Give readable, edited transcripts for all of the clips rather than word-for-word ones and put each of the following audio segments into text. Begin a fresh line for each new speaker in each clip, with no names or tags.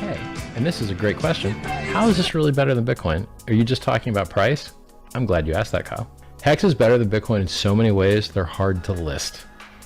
okay. And this is a great question. How is this really better than Bitcoin? Are you just talking about price? I'm glad you asked that, Kyle. HEX is better than Bitcoin in so many ways, they're hard to list.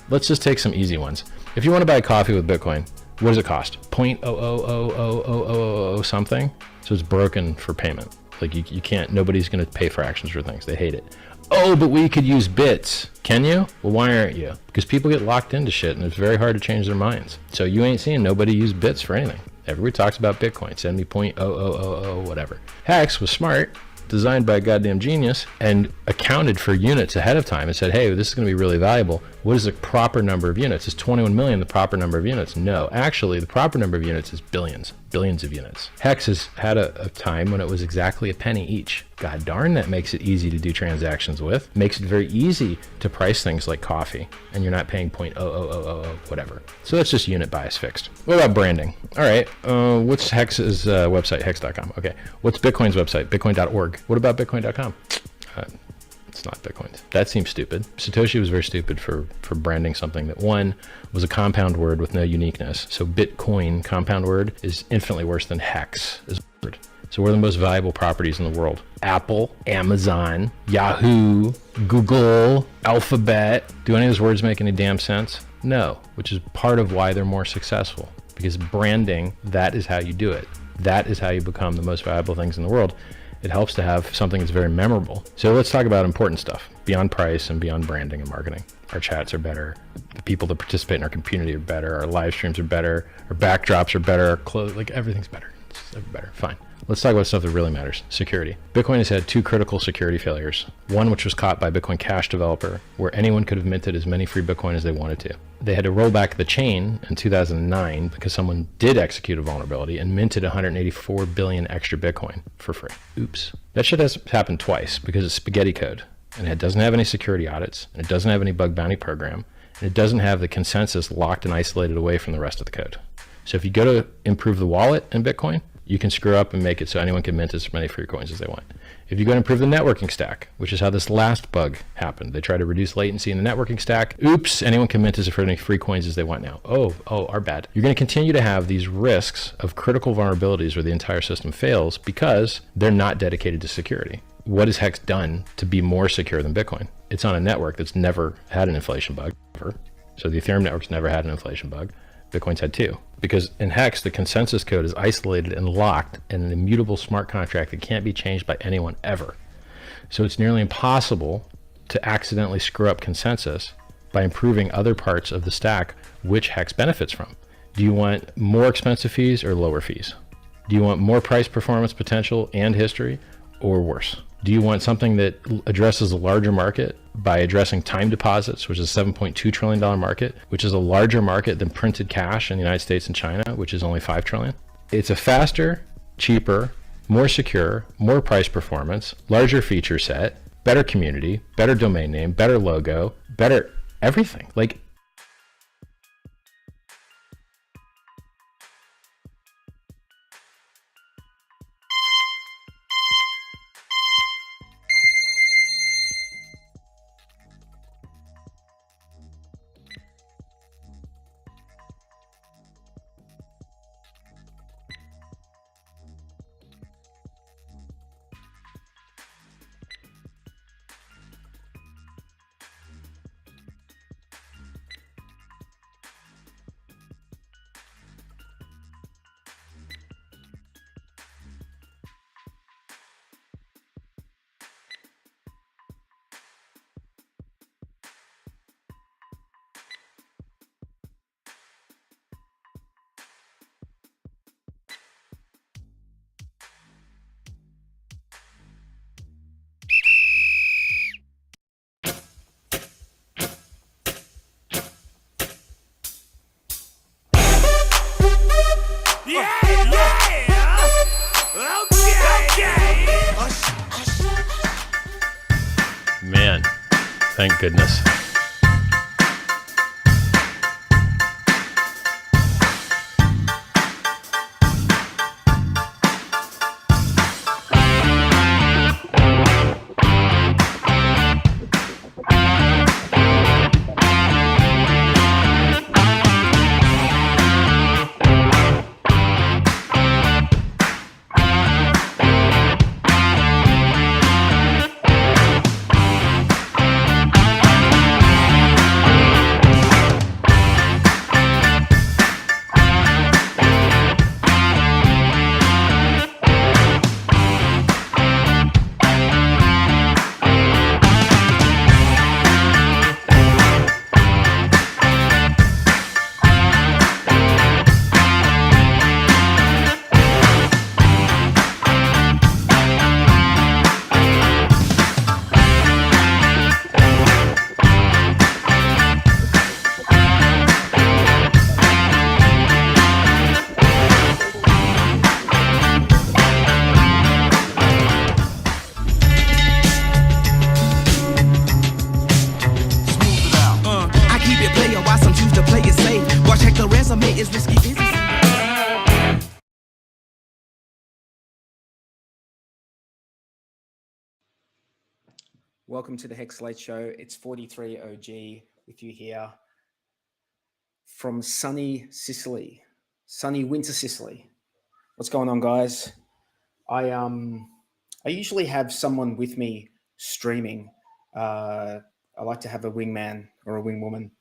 Let's just take some easy ones. If you want to buy coffee with Bitcoin, what does it cost? 0.0000000 something? So it's broken for payment. Like you can't, nobody's going to pay fractions for things. They hate it. Oh, but we could use bits. Can you? Well, why aren't you? Because people get locked into shit and it's very hard to change their minds. So you ain't seeing nobody use bits for anything. Everybody talks about Bitcoin. Send me 0.0000 whatever. HEX was smart, designed by a goddamn genius, and accounted for units ahead of time and said, hey, this is going to be really valuable. What is the proper number of units? Is 21 million the proper number of units? No, actually, the proper number of units is billions of units. HEX has had a time when it was exactly a penny each. God darn, that makes it easy to do transactions with. Makes it very easy to price things like coffee, and you're not paying 0.00000 whatever. So that's just unit bias fixed. What about branding? All right, what's HEX's website? Hex.com. Okay, what's Bitcoin's website? Bitcoin.org. What about Bitcoin.com? It's not Bitcoin. That seems stupid. Satoshi was very stupid for branding something that, one, was a compound word with no uniqueness. So Bitcoin, compound word, is infinitely worse than HEX as a word. So what are the most valuable properties in the world? Apple, Amazon, Yahoo, Google, Alphabet. Do any of those words make any damn sense? No, which is part of why they're more successful. Because branding, that is how you do it. That is how you become the most valuable things in the world. It helps to have something that's very memorable. So let's talk about important stuff beyond price and beyond branding and marketing. Our chats are better. The people that participate in our community are better. Our live streams are better. Our backdrops are better. Our clothes, like everything's better. It's better. Fine. Let's talk about stuff that really matters. Security. Bitcoin has had two critical security failures. One, which was caught by Bitcoin Cash developer, where anyone could have minted as many free Bitcoin as they wanted to. They had to roll back the chain in 2009 because someone did execute a vulnerability and minted 184 billion extra Bitcoin for free. Oops. That shit has happened twice because it's spaghetti code, and it doesn't have any security audits, and it doesn't have any bug bounty program, and it doesn't have the consensus locked and isolated away from the rest of the code. So if you go to improve the wallet in Bitcoin, you can screw up and make it so anyone can mint as many free coins as they want. If you go to improve the networking stack, which is how this last bug happened, they try to reduce latency in the networking stack. Oops, anyone can mint as many free coins as they want now. Oh, our bad. You're going to continue to have these risks of critical vulnerabilities where the entire system fails because they're not dedicated to security. What has HEX done to be more secure than Bitcoin? It's on a network that's never had an inflation bug ever. So the Ethereum network's never had an inflation bug. Bitcoin's had two. Because in HEX, the consensus code is isolated and locked in an immutable smart contract that can't be changed by anyone ever. So it's nearly impossible to accidentally screw up consensus by improving other parts of the stack which HEX benefits from. Do you want more expensive fees or lower fees? Do you want more price performance potential and history or worse? Do you want something that addresses a larger market by addressing time deposits, which is a $7.2 trillion market, which is a larger market than printed cash in the United States and China, which is only $5 trillion? It's a faster, cheaper, more secure, more price performance, larger feature set, better community, better domain name, better logo, better everything. Like, man, thank goodness.
Welcome to the HEX Late Show. It's 43 OG with you here from sunny Sicily, sunny winter Sicily. What's going on, guys? I usually have someone with me streaming. I like to have a wingman or a wingwoman,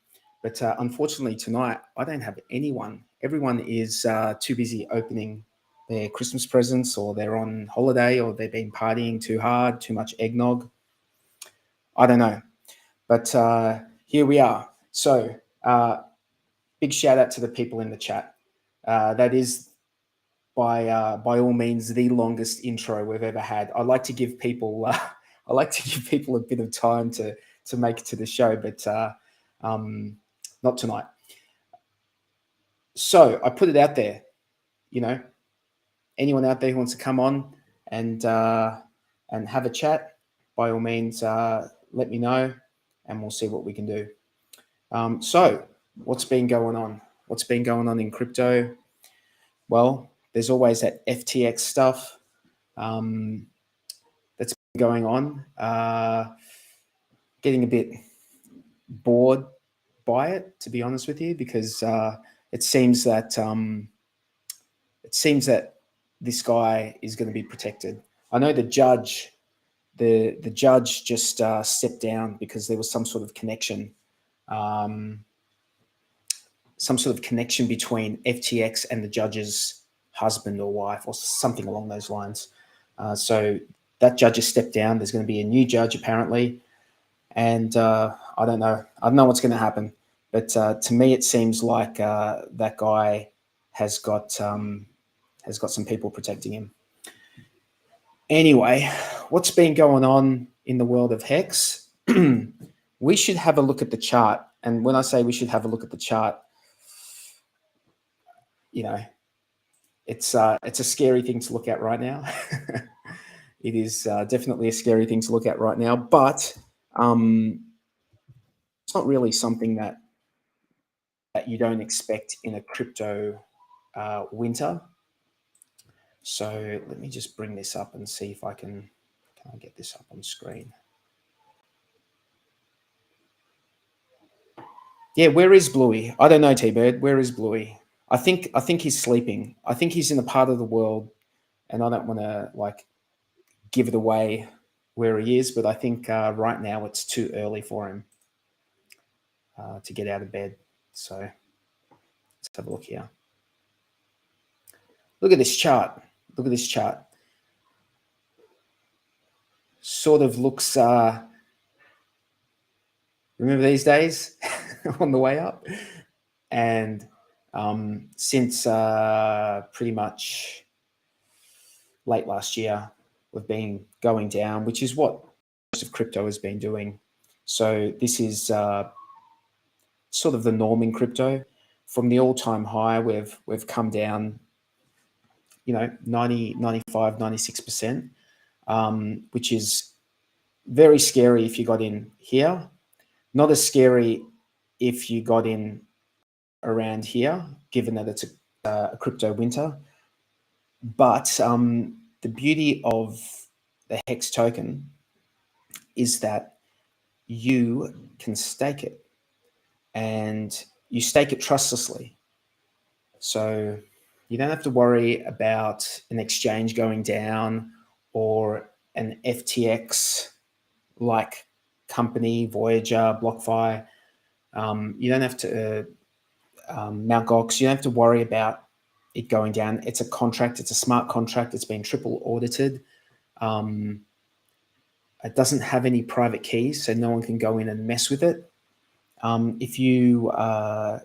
but unfortunately tonight I don't have anyone. Everyone is too busy opening their Christmas presents, or they're on holiday, or they've been partying too hard, too much eggnog. I don't know, but here we are. So big shout out to the people in the chat. That is by all means the longest intro we've ever had. I like to give people a bit of time to make it to the show, but not tonight. So I put it out there. You know, anyone out there who wants to come on and have a chat, by all means, let me know, and we'll see what we can do. So what's been going on? What's been going on in crypto? Well, there's always that FTX stuff that's been going on. Getting a bit bored by it, to be honest with you, because it seems that this guy is going to be protected. I know the judge just stepped down because there was some sort of connection. Between FTX and the judge's husband or wife, or something along those lines. So that judge has stepped down. There's going to be a new judge apparently, and I don't know what's going to happen. But to me, it seems like that guy has got some people protecting him. Anyway, what's been going on in the world of HEX? We should have a look at the chart, and when I say we should have a look at the chart, you know, it's a scary thing to look at right now. It is definitely a scary thing to look at right now, but it's not really something that you don't expect in a crypto winter. So let me just bring this up and see if I can I get this up on screen. Yeah, where is Bluey? I don't know, T-Bird. Where is Bluey? I think he's sleeping. I think he's in a part of the world, and I don't want to give it away where he is, but I think right now it's too early for him to get out of bed. So let's have a look here. Look at this chart. Look at this chart. Sort of looks, remember these days on the way up? And since pretty much late last year, we've been going down, which is what most of crypto has been doing. So this is sort of the norm in crypto. From the all-time high, we've come down, 90, 95, 96%, which is very scary if you got in here. Not as scary if you got in around here, given that it's a crypto winter. But the beauty of the HEX token is that you can stake it, and you stake it trustlessly. So you don't have to worry about an exchange going down or an FTX-like company, Voyager, BlockFi. You don't have to Mt. Gox. You don't have to worry about it going down. It's a contract. It's a smart contract. It's been triple audited. It doesn't have any private keys, so no one can go in and mess with it. If you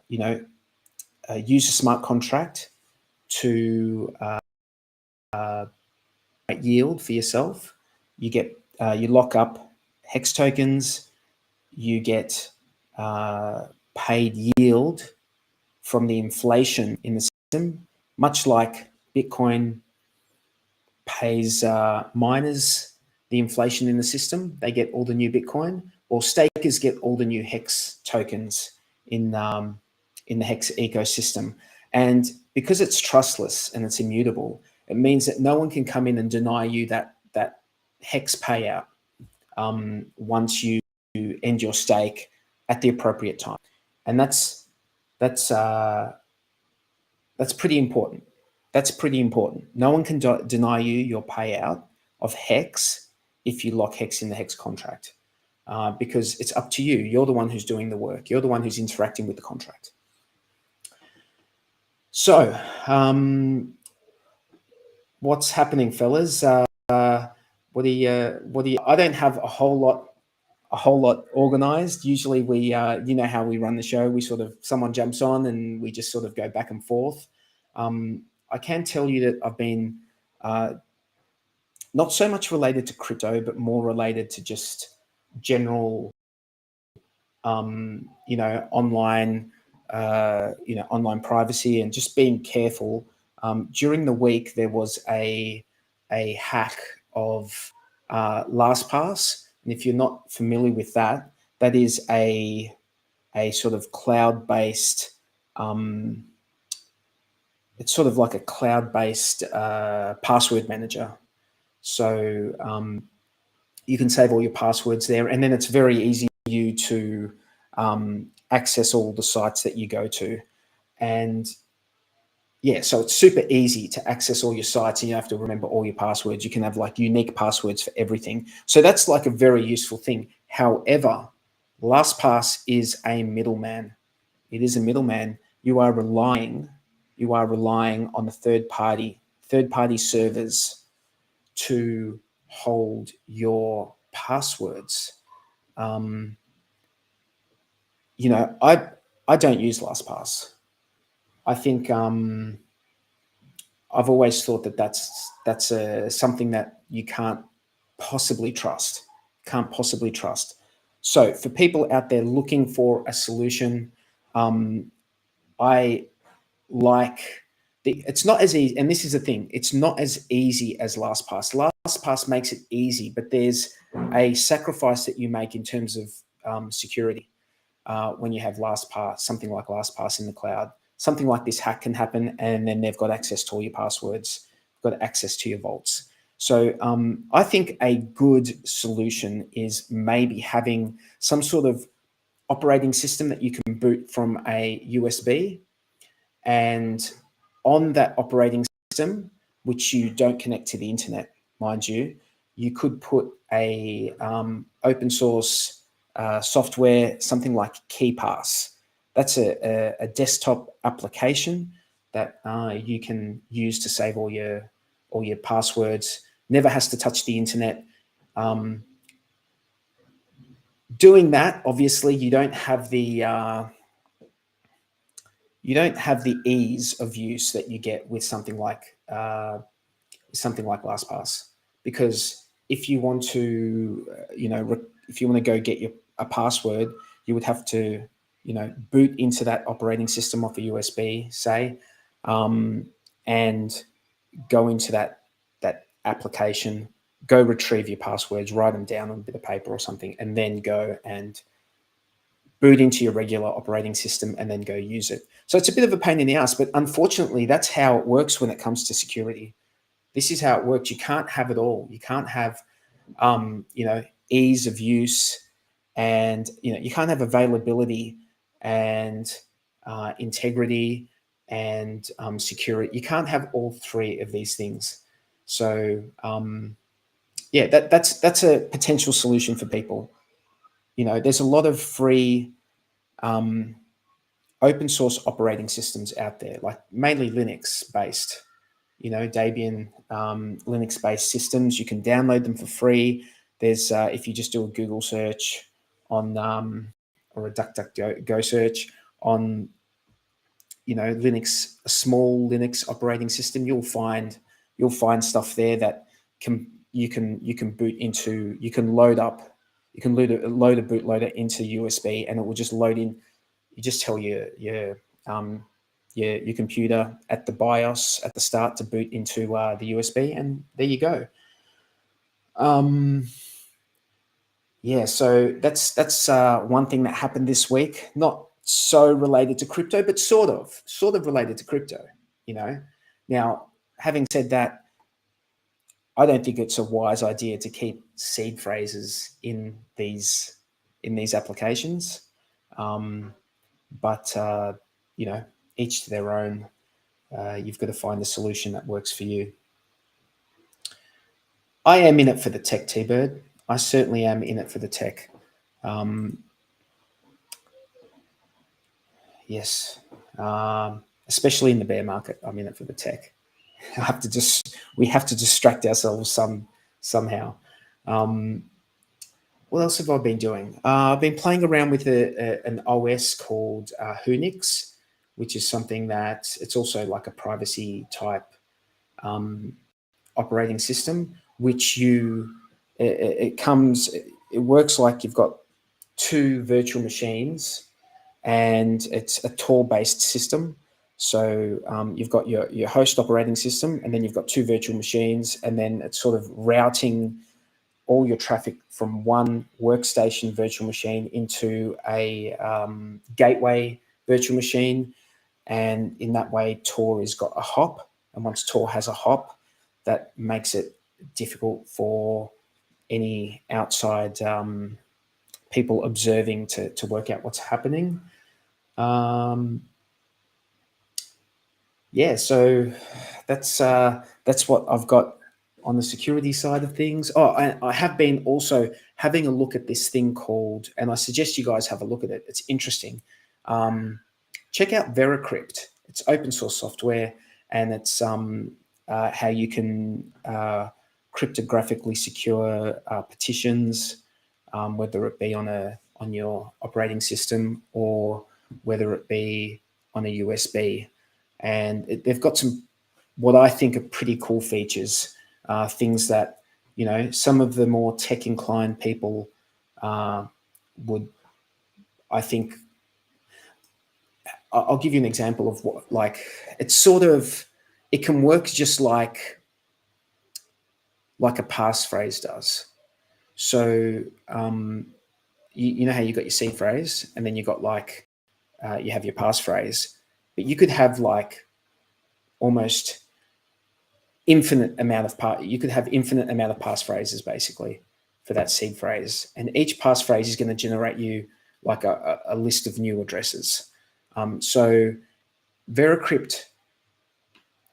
use a smart contract to yield for yourself, you get you lock up HEX tokens. You get paid yield from the inflation in the system, much like Bitcoin pays miners the inflation in the system. They get all the new Bitcoin, or stakers get all the new HEX tokens in the HEX ecosystem. And because it's trustless and it's immutable, it means that no one can come in and deny you that HEX payout. once you end your stake at the appropriate time. And that's pretty important. That's pretty important. No one can deny you your payout of HEX if you lock HEX in the HEX contract, because it's up to you. You're the one who's doing the work. You're the one who's interacting with the contract. So what's happening, fellas? What do you? I don't have a whole lot organized. Usually we, you know how we run the show. We sort of, someone jumps on and we just sort of go back and forth. I can tell you that I've been not so much related to crypto, but more related to just general, you know, online, online privacy and just being careful. During the week, there was a hack of LastPass. And if you're not familiar with that, that is a sort of cloud-based, it's sort of like a cloud-based password manager. So you can save all your passwords there, and then it's very easy for you to access all the sites that you go to. And yeah, so it's super easy to access all your sites, and you have to remember all your passwords. You can have like unique passwords for everything. So that's like a very useful thing. However, LastPass is a middleman. It is a middleman. You are relying on the third party servers to hold your passwords. You know, I don't use LastPass. I think I've always thought that that's something that you can't possibly trust. So for people out there looking for a solution, I like it's not as easy, and this is the thing, it's not as easy as LastPass. LastPass makes it easy, but there's a sacrifice that you make in terms of security when you have LastPass, something like LastPass in the cloud. Something like this hack can happen, and then they've got access to all your passwords, got access to your vaults. So I think a good solution is maybe having some sort of operating system that you can boot from a USB, and on that operating system, which you don't connect to the internet, mind you, you could put a open source software, something like KeyPass. That's a desktop application that you can use to save all your passwords. Never has to touch the internet. Doing that, obviously, you don't have the ease of use that you get with something like LastPass. Because if you want to, if you want to go get a password, you would have to, boot into that operating system off a USB, say, and go into that application, go retrieve your passwords, write them down on a bit of paper or something, and then go and boot into your regular operating system and then go use it. So it's a bit of a pain in the ass, but unfortunately, that's how it works when it comes to security. This is how it works. You can't have it all. You can't have, ease of use, and you can't have availability and integrity and security. You can't have all three of these things. So yeah, that's a potential solution for people. There's a lot of free open source operating systems out there, like mainly Linux based, Debian Linux based systems. You can download them for free. There's if you just do a Google search on or a DuckDuckGo search on Linux, a small Linux operating system, you'll find stuff there that you can boot into. You can load a bootloader into USB, and it will just load in. You just tell your computer at the BIOS at the start to boot into the USB, and there you go. Yeah, so that's one thing that happened this week. Not so related to crypto, but sort of related to crypto. Now, having said that, I don't think it's a wise idea to keep seed phrases in these applications. But each to their own. You've got to find a solution that works for you. I am in it for the tech, T-Bird. I certainly am in it for the tech. Yes, especially in the bear market, I'm in it for the tech. We have to distract ourselves somehow. What else have I been doing? I've been playing around with an OS called HEX, which is something that it's also like a privacy type operating system, which it works like you've got two virtual machines, and it's a Tor-based system. So you've got your host operating system, and then you've got two virtual machines, and then it's sort of routing all your traffic from one workstation virtual machine into a gateway virtual machine. And in that way, Tor has got a hop. And once Tor has a hop, that makes it difficult for any outside people observing to work out what's happening. Yeah, so that's what I've got on the security side of things. Oh, I have been also having a look at this thing called, and I suggest you guys have a look at it. It's interesting. Check out Veracrypt. It's open source software, and it's how you can cryptographically secure petitions, whether it be on your operating system or whether it be on a USB. And they've got some, what I think are pretty cool features, things that, some of the more tech inclined people would, I think, I'll give you an example of what, like, it's sort of, it can work just like a passphrase does. So, you know how you got your seed phrase, and then you got you have your passphrase, but you could have almost infinite amount of you could have infinite amount of passphrases basically for that seed phrase, and each passphrase is going to generate you like a list of new addresses. So Veracrypt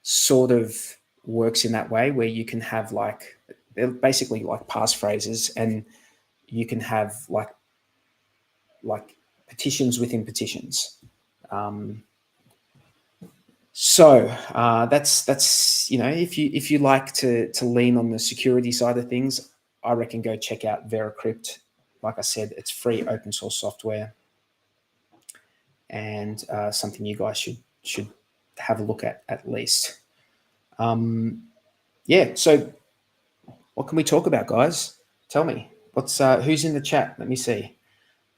sort of works in that way, where you can have they're basically like passphrases, and you can have like petitions within petitions. So that's if you like to lean on the security side of things, I reckon go check out Veracrypt. Like I said, it's free open source software, and something you guys should have a look at least. Yeah. So what can we talk about, guys? Tell me what's who's in the chat. Let me see.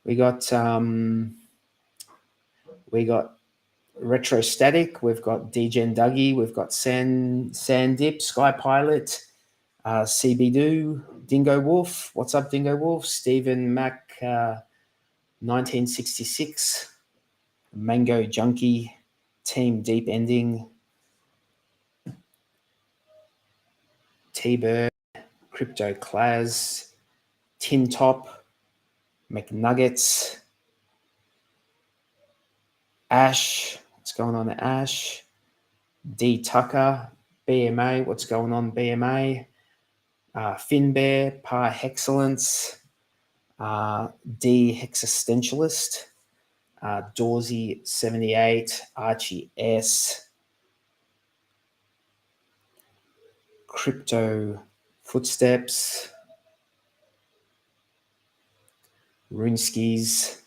We got Retrostatic, we've got Degen Dougie, we've got Sandip, Sky Pilot, CBDoo, Dingo Wolf. What's up, Dingo Wolf? Stephen Mac, 1966, Mango Junkie, Team Deep Ending, T-Bird, Crypto Claz, Tin Top, McNuggets, Ash. What's going on, Ash? D Tucker, BMA. What's going on, BMA? Finbear, Par Hexcellence, D Hexistentialist, Dawsey 78, Archie S, Crypto Footsteps, Runeskis,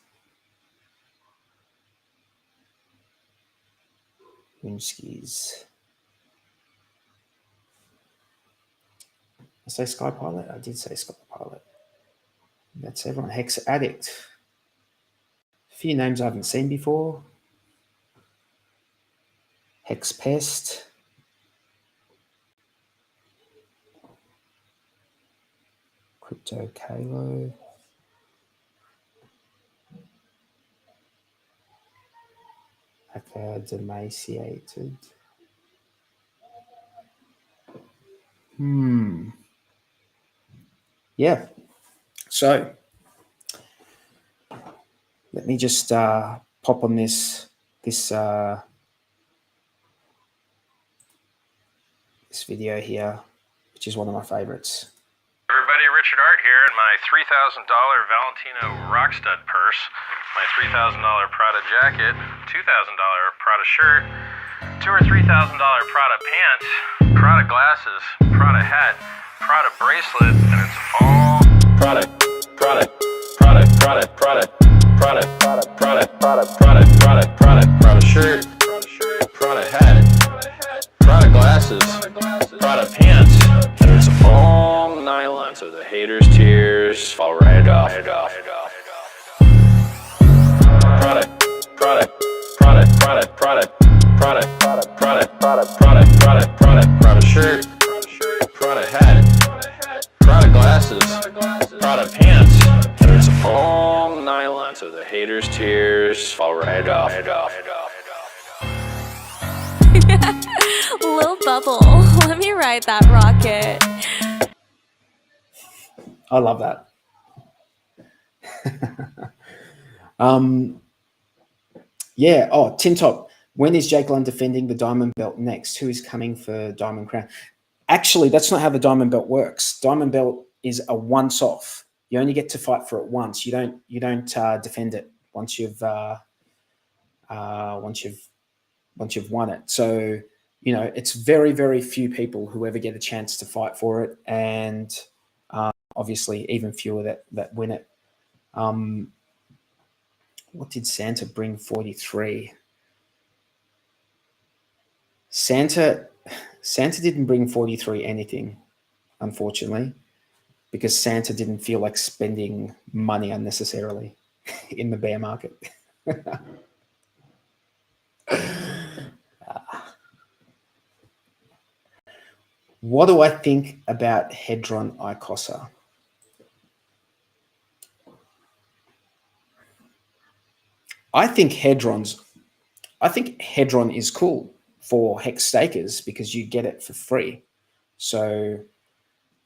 I say Sky Pilot? I did say Sky Pilot. That's everyone. Hex Addict. A few names I haven't seen before. Hex Pest. Crypto Kalo. Academaciated. Yeah. So let me just pop on this video here, which is one of my favorites.
Everybody, Richard Art here, and my $3,000 Valentino Rockstud purse, my $3,000 Prada jacket, $2,000 Prada shirt, $2,000 or $3,000 Prada pants, Prada glasses, Prada hat, Prada bracelet, and it's all Prada shirt, Prada hat, Prada glasses, Prada pants, and it's all nylon, so the haters' tears fall right off. Prada shirt, Prada hat, Prada glasses, Prada pants, and it's all nylon, so the haters' tears fall right off.
Lil Bubble, let me ride that rocket.
I love that. Yeah. Oh, Tin Top. When is Jake Lund defending the Diamond Belt next? Who is coming for Diamond Crown? Actually, that's not how the Diamond Belt works. Diamond Belt is a once-off. You only get to fight for it once. You don't defend it once you've won it. So it's very, very few people who ever get a chance to fight for it, and obviously even fewer that win it. What did Santa bring 43? Santa didn't bring 43 anything, unfortunately, because Santa didn't feel like spending money unnecessarily in the bear market. What do I think about Hadron-Icosa? I think Hadron is cool for HEX stakers because you get it for free. So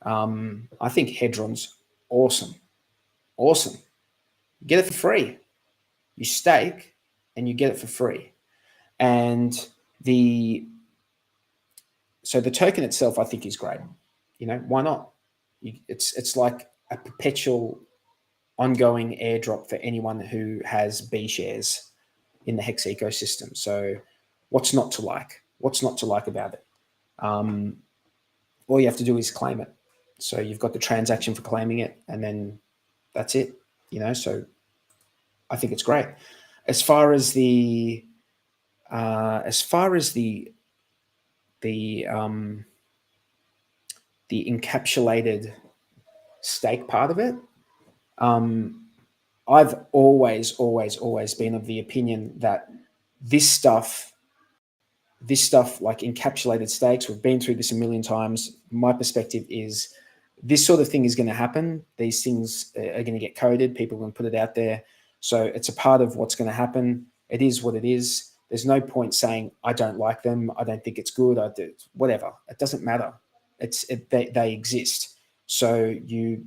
I think Hadron's awesome. Awesome. You get it for free. You stake and you get it for free. And so the token itself, I think, is great. Why not? It's like a perpetual ongoing airdrop for anyone who has B shares in the HEX ecosystem. So what's not to like? What's not to like about it? All you have to do is claim it. So you've got the transaction for claiming it, and then that's it. So I think it's great. As far as the encapsulated stake part of it, I've always been of the opinion that this stuff like encapsulated stakes, we've been through this a million times. My perspective is this sort of thing is going to happen. These things are going to get coded. People are going to put it out there. So it's a part of what's going to happen. It is what it is. There's no point saying, I don't like them. I don't think it's good. I do whatever. It doesn't matter. They exist. So you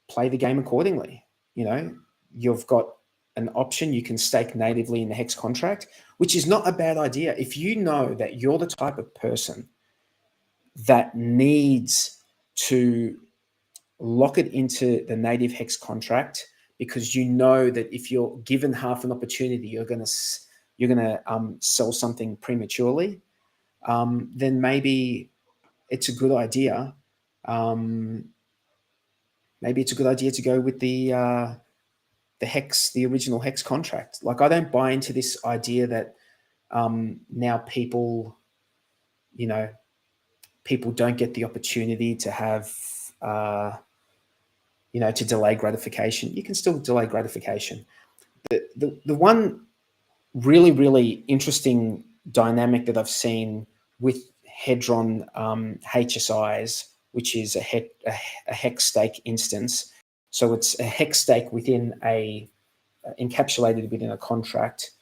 play the game accordingly. You've got an option. You can stake natively in the HEX contract, which is not a bad idea. If you know that you're the type of person that needs to lock it into the native HEX contract, because you know that if you're given half an opportunity, you're going to sell something prematurely, then maybe it's a good idea. Maybe it's a good idea to go with the HEX, the original HEX contract. Like, I don't buy into this idea that now people don't get the opportunity to have, to delay gratification. You can still delay gratification. The one really, really interesting dynamic that I've seen with Hadron HSIs, which is a HEX stake instance. So it's a HEX stake within encapsulated within a contract.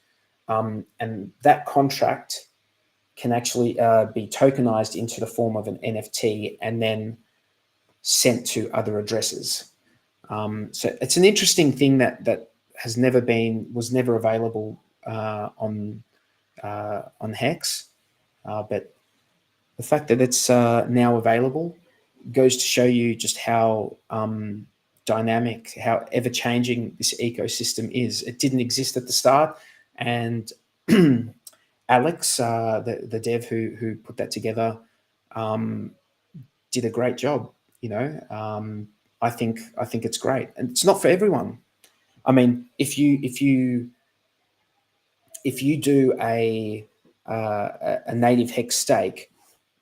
And that contract can actually be tokenized into the form of an NFT and then sent to other addresses. So it's an interesting thing that was never available on HEX, but the fact that it's now available goes to show you just how dynamic, how ever-changing this ecosystem is. It didn't exist at the start, and Alex, the dev who put that together, did a great job. I think it's great, and it's not for everyone. I mean, if you do a native HEX stake,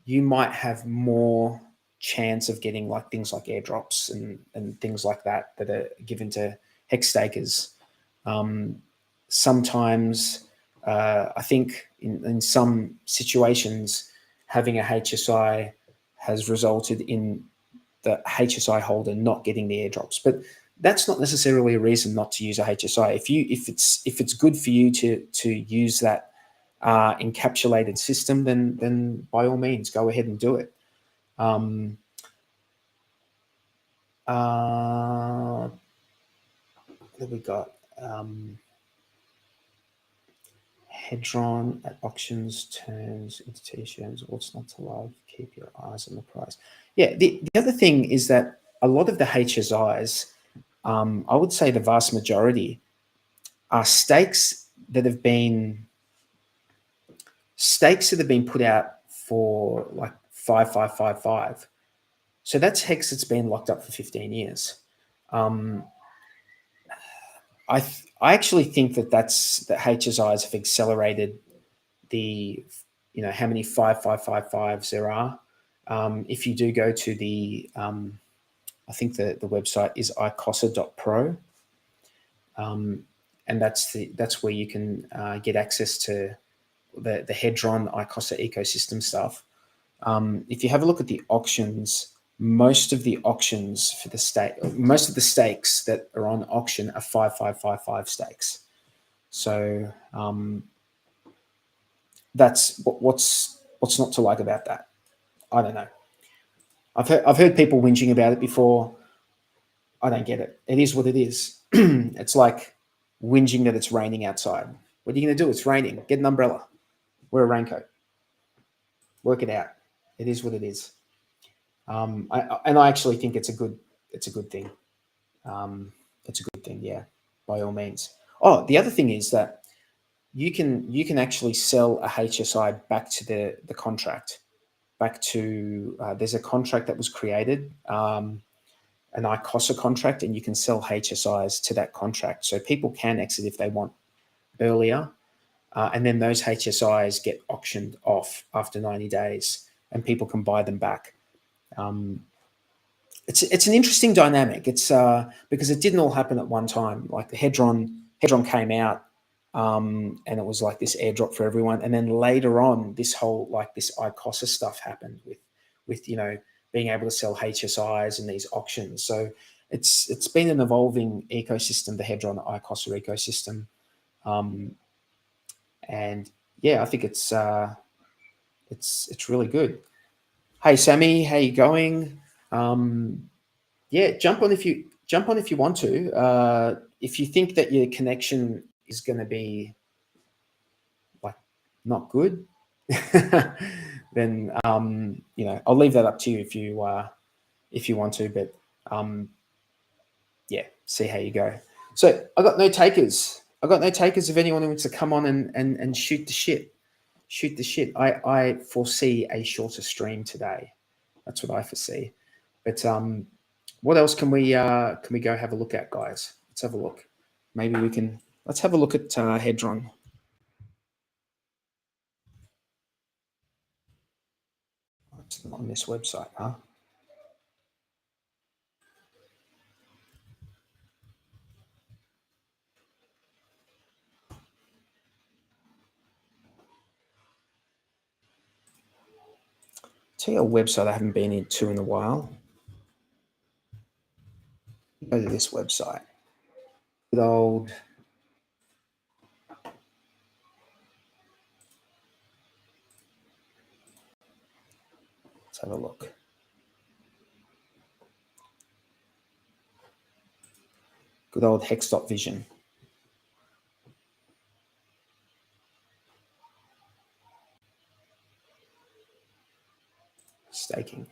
you might have more chance of getting like things like airdrops and things like that are given to HEX stakers. Sometimes I think in some situations, having a HSI has resulted in the HSI holder not getting the airdrops, but that's not necessarily a reason not to use a HSI. If it's good for you to use that encapsulated system, then by all means go ahead and do it. What have we got? Hadron at auctions turns into t-shirts. What's not to love? Keep your eyes on the price. Yeah, the other thing is that a lot of the HSIs, I would say the vast majority, are stakes that have been put out for like 5,555. So that's HEX that's been locked up for 15 years. I actually think that the HSIs have accelerated the, how many 5,555s there are. If you do go to the, I think the website is icosa.pro, and that's where you can get access to the Hadron-Icosa ecosystem stuff. If you have a look at the auctions, most of the stakes that are on auction are 5,555 stakes. So that's what's not to like about that. I don't know. I've heard people whinging about it before. I don't get it. It is what it is. It's like whinging that it's raining outside. What are you going to do? It's raining. Get an umbrella. Wear a raincoat. Work it out. It is what it is. I actually think it's a good thing. It's a good thing, yeah, by all means. Oh, the other thing is that you can actually sell a HSI back to the contract, back to there's a contract that was created, an Icosa contract, and you can sell HSIs to that contract. So people can exit if they want earlier, and then those HSIs get auctioned off after 90 days, and people can buy them back. It's an interesting dynamic. It's because it didn't all happen at one time. Like the Hadron came out, and it was like this airdrop for everyone. And then later on, this whole this Icosa stuff happened with being able to sell HSIs and these auctions. So it's been an evolving ecosystem, the Hadron-Icosa ecosystem, and yeah, I think it's really good. Hey Sammy, how you going? Yeah, jump on if you want to. If you think that your connection is going to be not good, then I'll leave that up to you if you want to. But yeah, see how you go. So I got no takers. If anyone wants to come on and shoot the shit. I foresee a shorter stream today. That's what I foresee. But what else can we go have a look at, guys? Let's have a look. Maybe let's have a look at Hadron. It's not on this website, huh? Tell you a website I haven't been into in a while. Go to this website. Good old. Let's have a look. Good old hex.vision. Staking.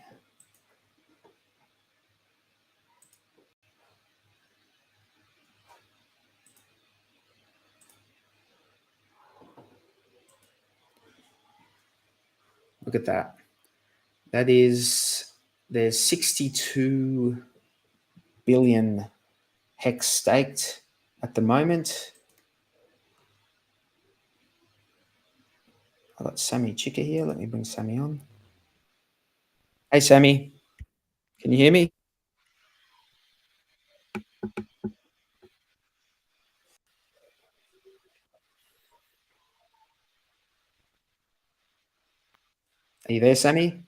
Look at that. That is, there's 62 billion hex staked at the moment. I've got Sammy Chica here. Let me bring Sammy on. Hey, Sammy. Can you hear me? Are you there, Sammy?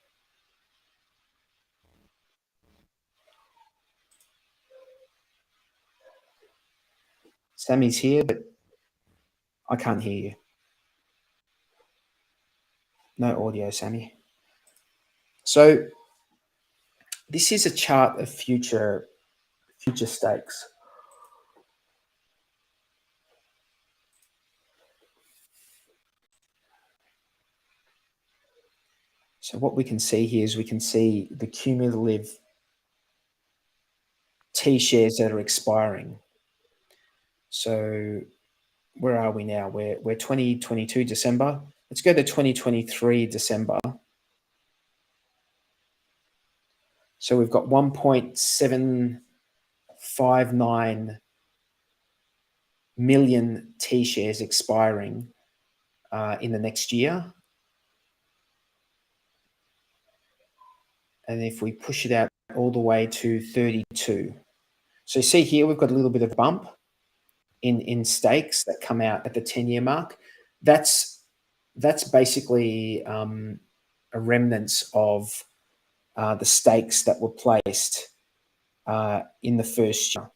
Sammy's here, but I can't hear you. No audio, Sammy. So this is a chart of future stakes. So what we can see here is we can see the cumulative T shares that are expiring. So where are we now? We're 2022 December. Let's go to 2023 December. So we've got 1.759 million T shares expiring in the next year. And if we push it out all the way to 32. So see here, we've got a little bit of bump in stakes that come out at the 10-year mark. That's basically a remnants of the stakes that were placed in the first year.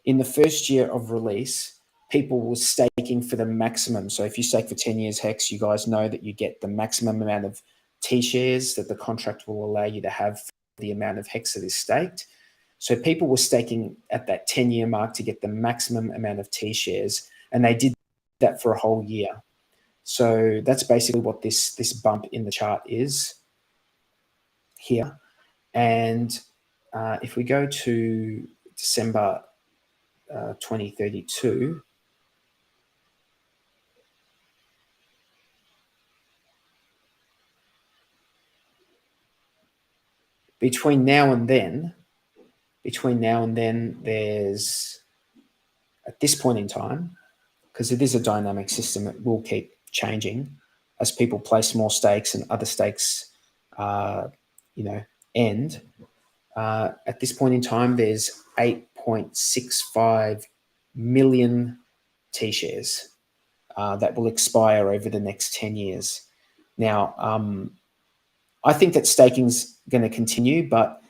In the first year of release, people were staking for the maximum. So if you stake for 10 years HEX, you guys know that you get the maximum amount of T shares that the contract will allow you to have for the amount of HEX that is staked. So people were staking at that 10-year mark to get the maximum amount of T shares, and they did that for a whole year. So that's basically what this bump in the chart is here. And if we go to December 2032, between now and then, there's, at this point in time, because it is a dynamic system, it will keep changing as people place more stakes and other stakes, end. At this point in time, there's 8.65 million T shares that will expire over the next 10 years. Now, I think that staking's going to continue, but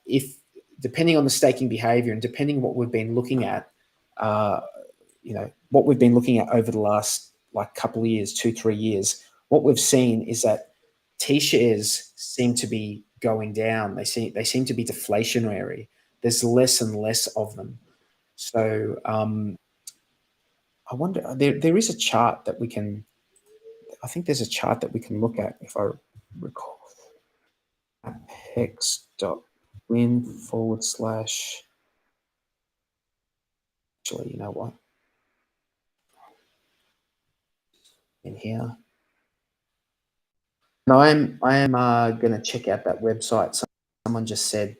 if depending on the staking behavior and depending what we've been looking at, what we've been looking at over the last couple of years, 2-3 years, what we've seen is that T shares seem to be going down. They seem to be deflationary. There's less and less of them. So I wonder, there is a chart that we can, I think there's a chart that we can look at if I recall. HEX.win / actually, you know what? In here. And I am going to check out that website. Someone just said,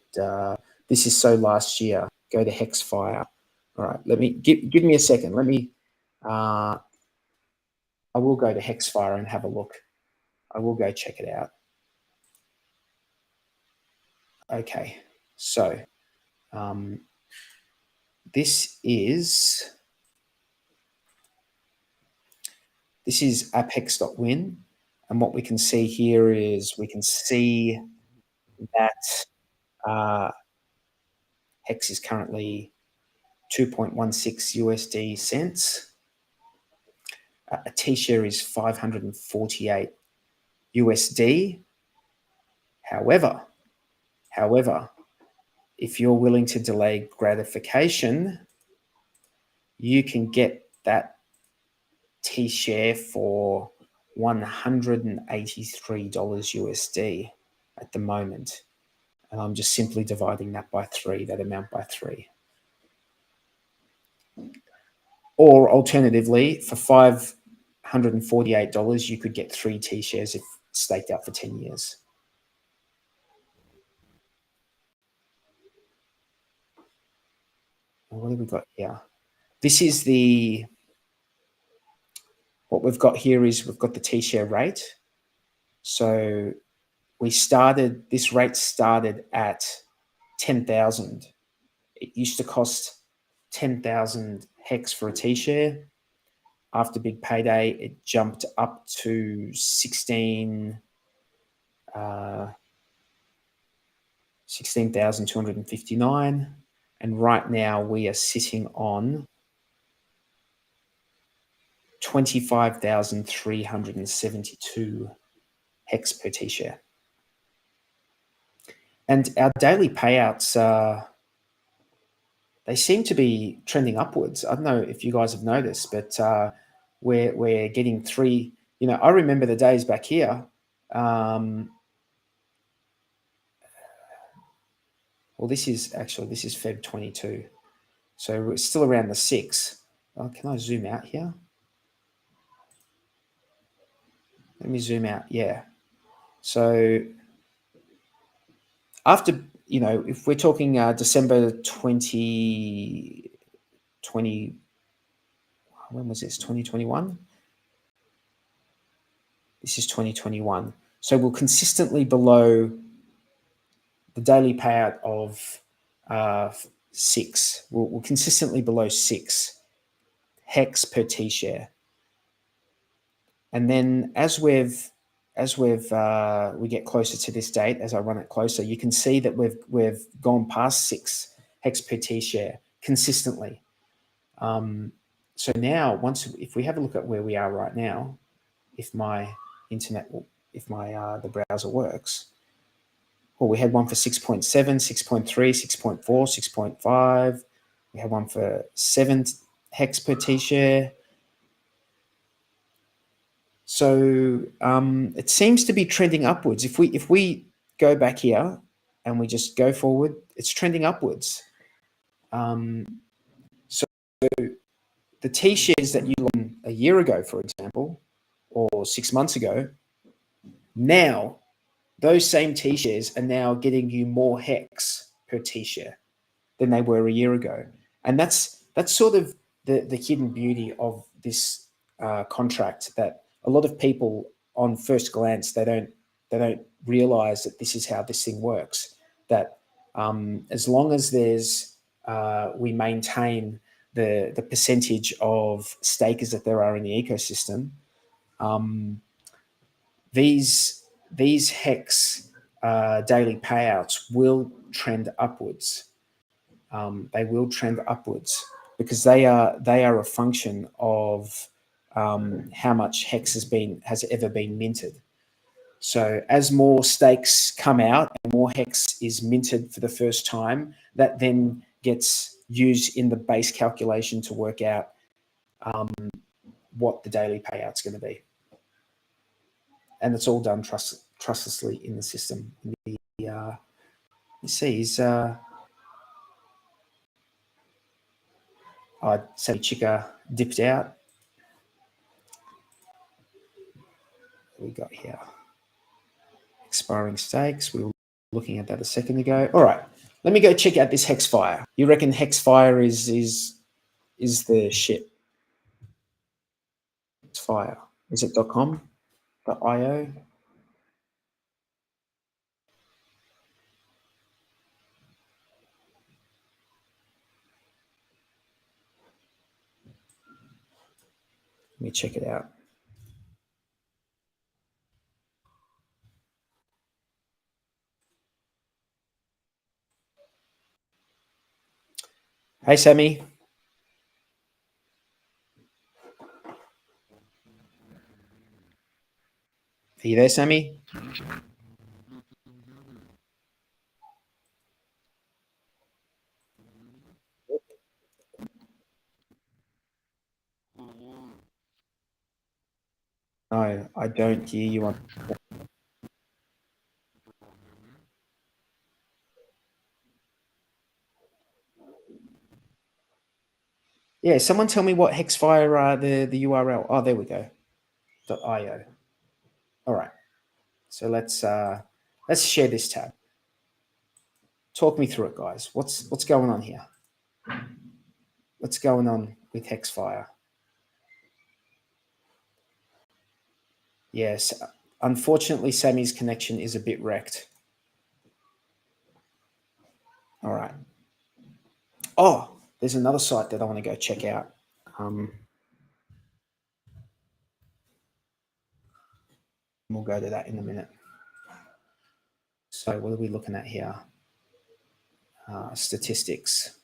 this is so last year, go to HEXFire. All right, let me, give me a second. Let me, I will go to HEXFire and have a look. I will go check it out. Okay, so this is AppHex.win. And what we can see here is we can see that HEX is currently 2.16 USD cents. A T share is 548 USD. However, if you're willing to delay gratification, you can get that T share for $183 USD at the moment. And I'm just simply dividing that by 3, that amount by 3. Or alternatively, for $548, you could get 3 T shares if staked out for 10 years. What have we got here? This is what we've got here is we've got the T share rate. So this rate started at 10,000. It used to cost 10,000 HEX for a T share. After big payday, it jumped up to 16,259. And right now we are sitting on 25,372 HEX per T share. And our daily payouts, they seem to be trending upwards. I don't know if you guys have noticed, but we're getting 3. I remember the days back here. Well, this is Feb 22. So it's still around the 6. Oh, can I zoom out here? Let me zoom out. Yeah. So after, if we're talking December 2020, when was this? 2021? This is 2021. So we're consistently below the daily payout of 6. We're consistently below 6 HEX per T share. And then as we get closer to this date, as I run it closer, you can see that we've gone past 6 HEX per T share consistently. So now, if we have a look at where we are right now, if my the browser works, well, we had one for 6.7, 6.3, 6.4, 6.5. We had one for 7 HEX per T share. So it seems to be trending upwards. If we go back here and we just go forward, it's trending upwards. So the T shares that you won a year ago, for example, or 6 months ago, now those same T shares are now getting you more HEX per T share than they were a year ago. And that's sort of the hidden beauty of this contract, that a lot of people on first glance, they don't realize that this is how this thing works. That as long as we maintain the percentage of stakers that there are in the ecosystem, these HEX daily payouts will trend upwards. They will trend upwards because they are a function of how much HEX has ever been minted. So as more stakes come out and more HEX is minted for the first time, that then gets used in the base calculation to work out what the daily payout's going to be. And it's all done trustlessly in the system. You see, I'd say Chica dipped out. What we got here? Expiring stakes. We were looking at that a second ago. All right, let me go check out this HEX fire. You reckon HEX fire is the shit? It's fire. Is it .com? .io? Let me check it out. Hey, Sammy. Are you there, Sammy? No, I don't hear you on. Yeah, someone tell me what Hexfire the URL. Oh, there we go. .io. All right. So let's share this tab. Talk me through it, guys. What's going on here? What's going on with Hexfire? Yes, unfortunately, Sammy's connection is a bit wrecked. All right. Oh, there's another site that I want to go check out. We'll go to that in a minute. So what are we looking at here? Statistics.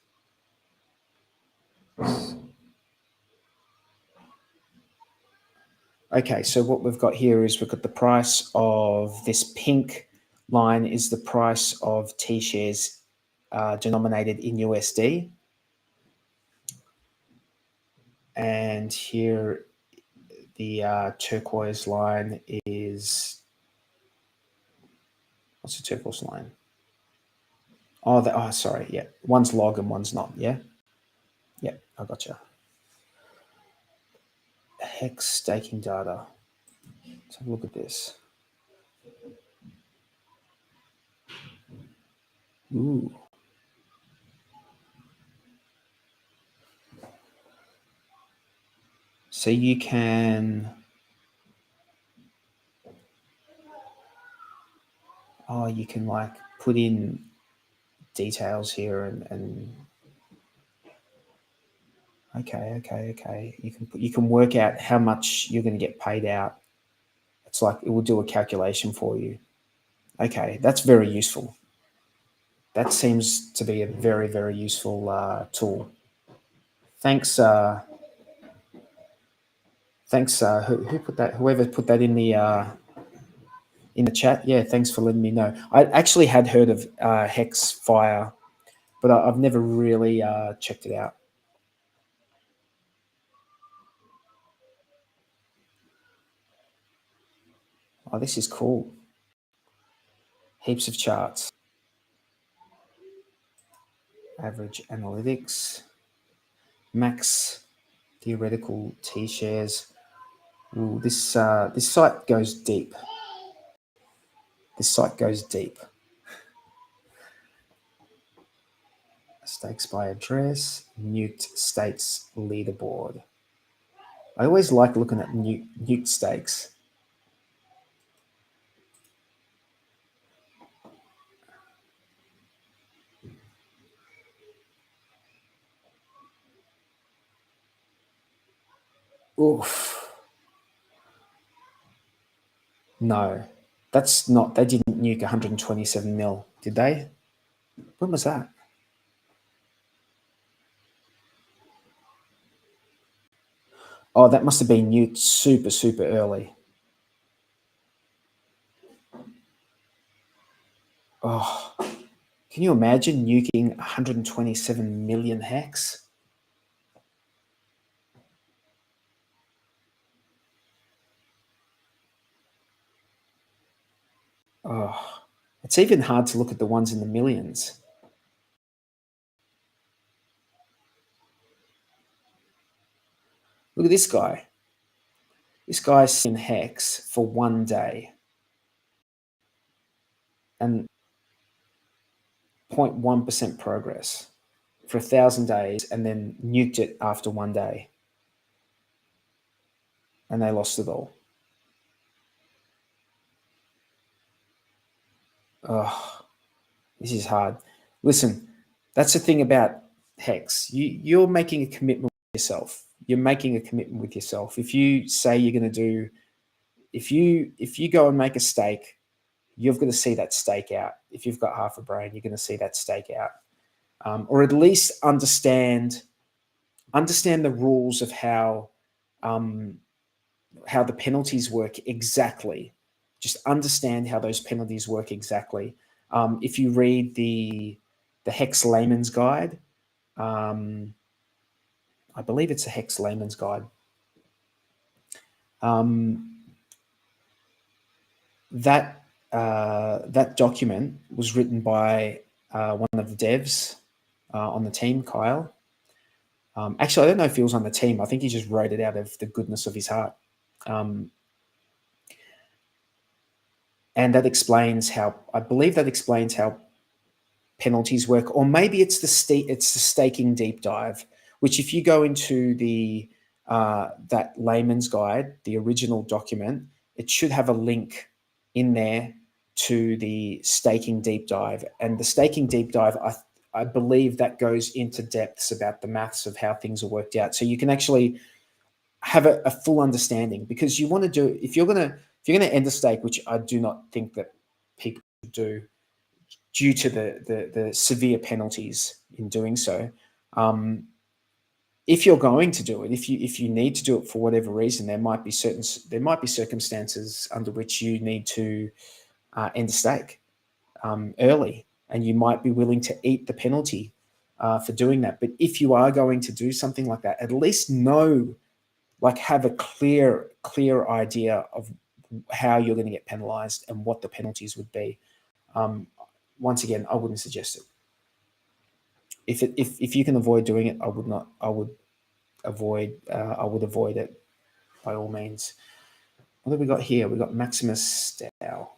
Okay, so what we've got here is we've got the price of this pink line is the price of T shares denominated in USD. And here the turquoise line is, what's the turquoise line? Oh, sorry, yeah. One's log and one's not, yeah? Yeah, I gotcha. HEX staking data. Let's have a look at this. Ooh. So you can, you can like put in details here and okay. You can work out how much you're going to get paid out. It's like it will do a calculation for you. Okay, that's very useful. That seems to be a very, very useful tool. Thanks. Thanks. Who put that? Whoever put that in the chat. Yeah, thanks for letting me know. I actually had heard of Hexfire, but I've never really checked it out. Oh, this is cool. Heaps of charts. Average analytics. Max theoretical T shares. Ooh, this site goes deep. This site goes deep. Stakes by address. Nuked stakes leaderboard. I always like looking at nuked stakes. Oof. No, that's not. They didn't nuke 127 mil, did they? When was that? Oh, that must have been nuked super, super early. Oh, can you imagine nuking 127 million hex? Oh, it's even hard to look at the ones in the millions. Look at this guy. This guy's in hex for 1 day and 0.1% progress for 1,000 days, and then nuked it after 1 day. And they lost it all. Oh, this is hard. Listen, that's the thing about Hex. You're making a commitment with yourself. You're making a commitment with yourself. If you say you're going to do, if you go and make a stake, you've got to see that stake out. If you've got half a brain, you're going to see that stake out, or at least understand the rules of how the penalties work exactly. Just understand how those penalties work exactly. If you read the Hex Layman's Guide, I believe it's a Hex Layman's Guide. that document was written by one of the devs on the team, Kyle. Actually, I don't know if he was on the team. I think he just wrote it out of the goodness of his heart. And that explains how, I believe that explains how penalties work, or maybe it's the staking deep dive, which if you go into the that layman's guide, the original document, it should have a link in there to the staking deep dive. And the staking deep dive, I believe that goes into depths about the maths of how things are worked out. So you can actually have a full understanding, because you want to do, if you're going to end a stake, which I do not think that people do due to the severe penalties in doing so. If you're going to do it, if you need to do it for whatever reason, there might be circumstances under which you need to end a stake early, and you might be willing to eat the penalty for doing that. But if you are going to do something like that, at least know, like, have a clear idea of how you're going to get penalized and what the penalties would be. Once again, I wouldn't suggest it. If you can avoid doing it, I would avoid it by all means. What have we got here? We've got Maximus Stow.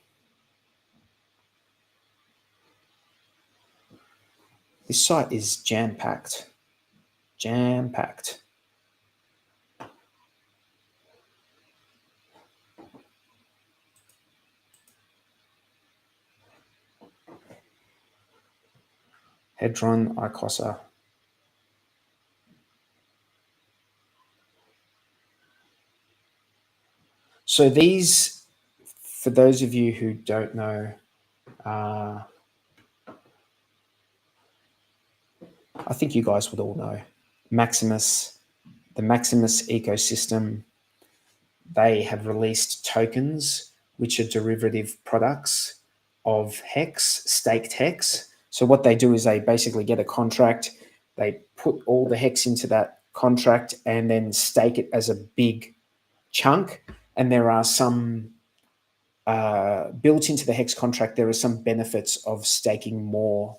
This site is jam-packed. Jam-packed. Hadron-Icosa. So these, for those of you who don't know, I think you guys would all know, Maximus, the Maximus ecosystem, they have released tokens which are derivative products of HEX, staked HEX. So what they do is they basically get a contract, they put all the HEX into that contract and then stake it as a big chunk. And there are some built into the HEX contract, there are some benefits of staking more.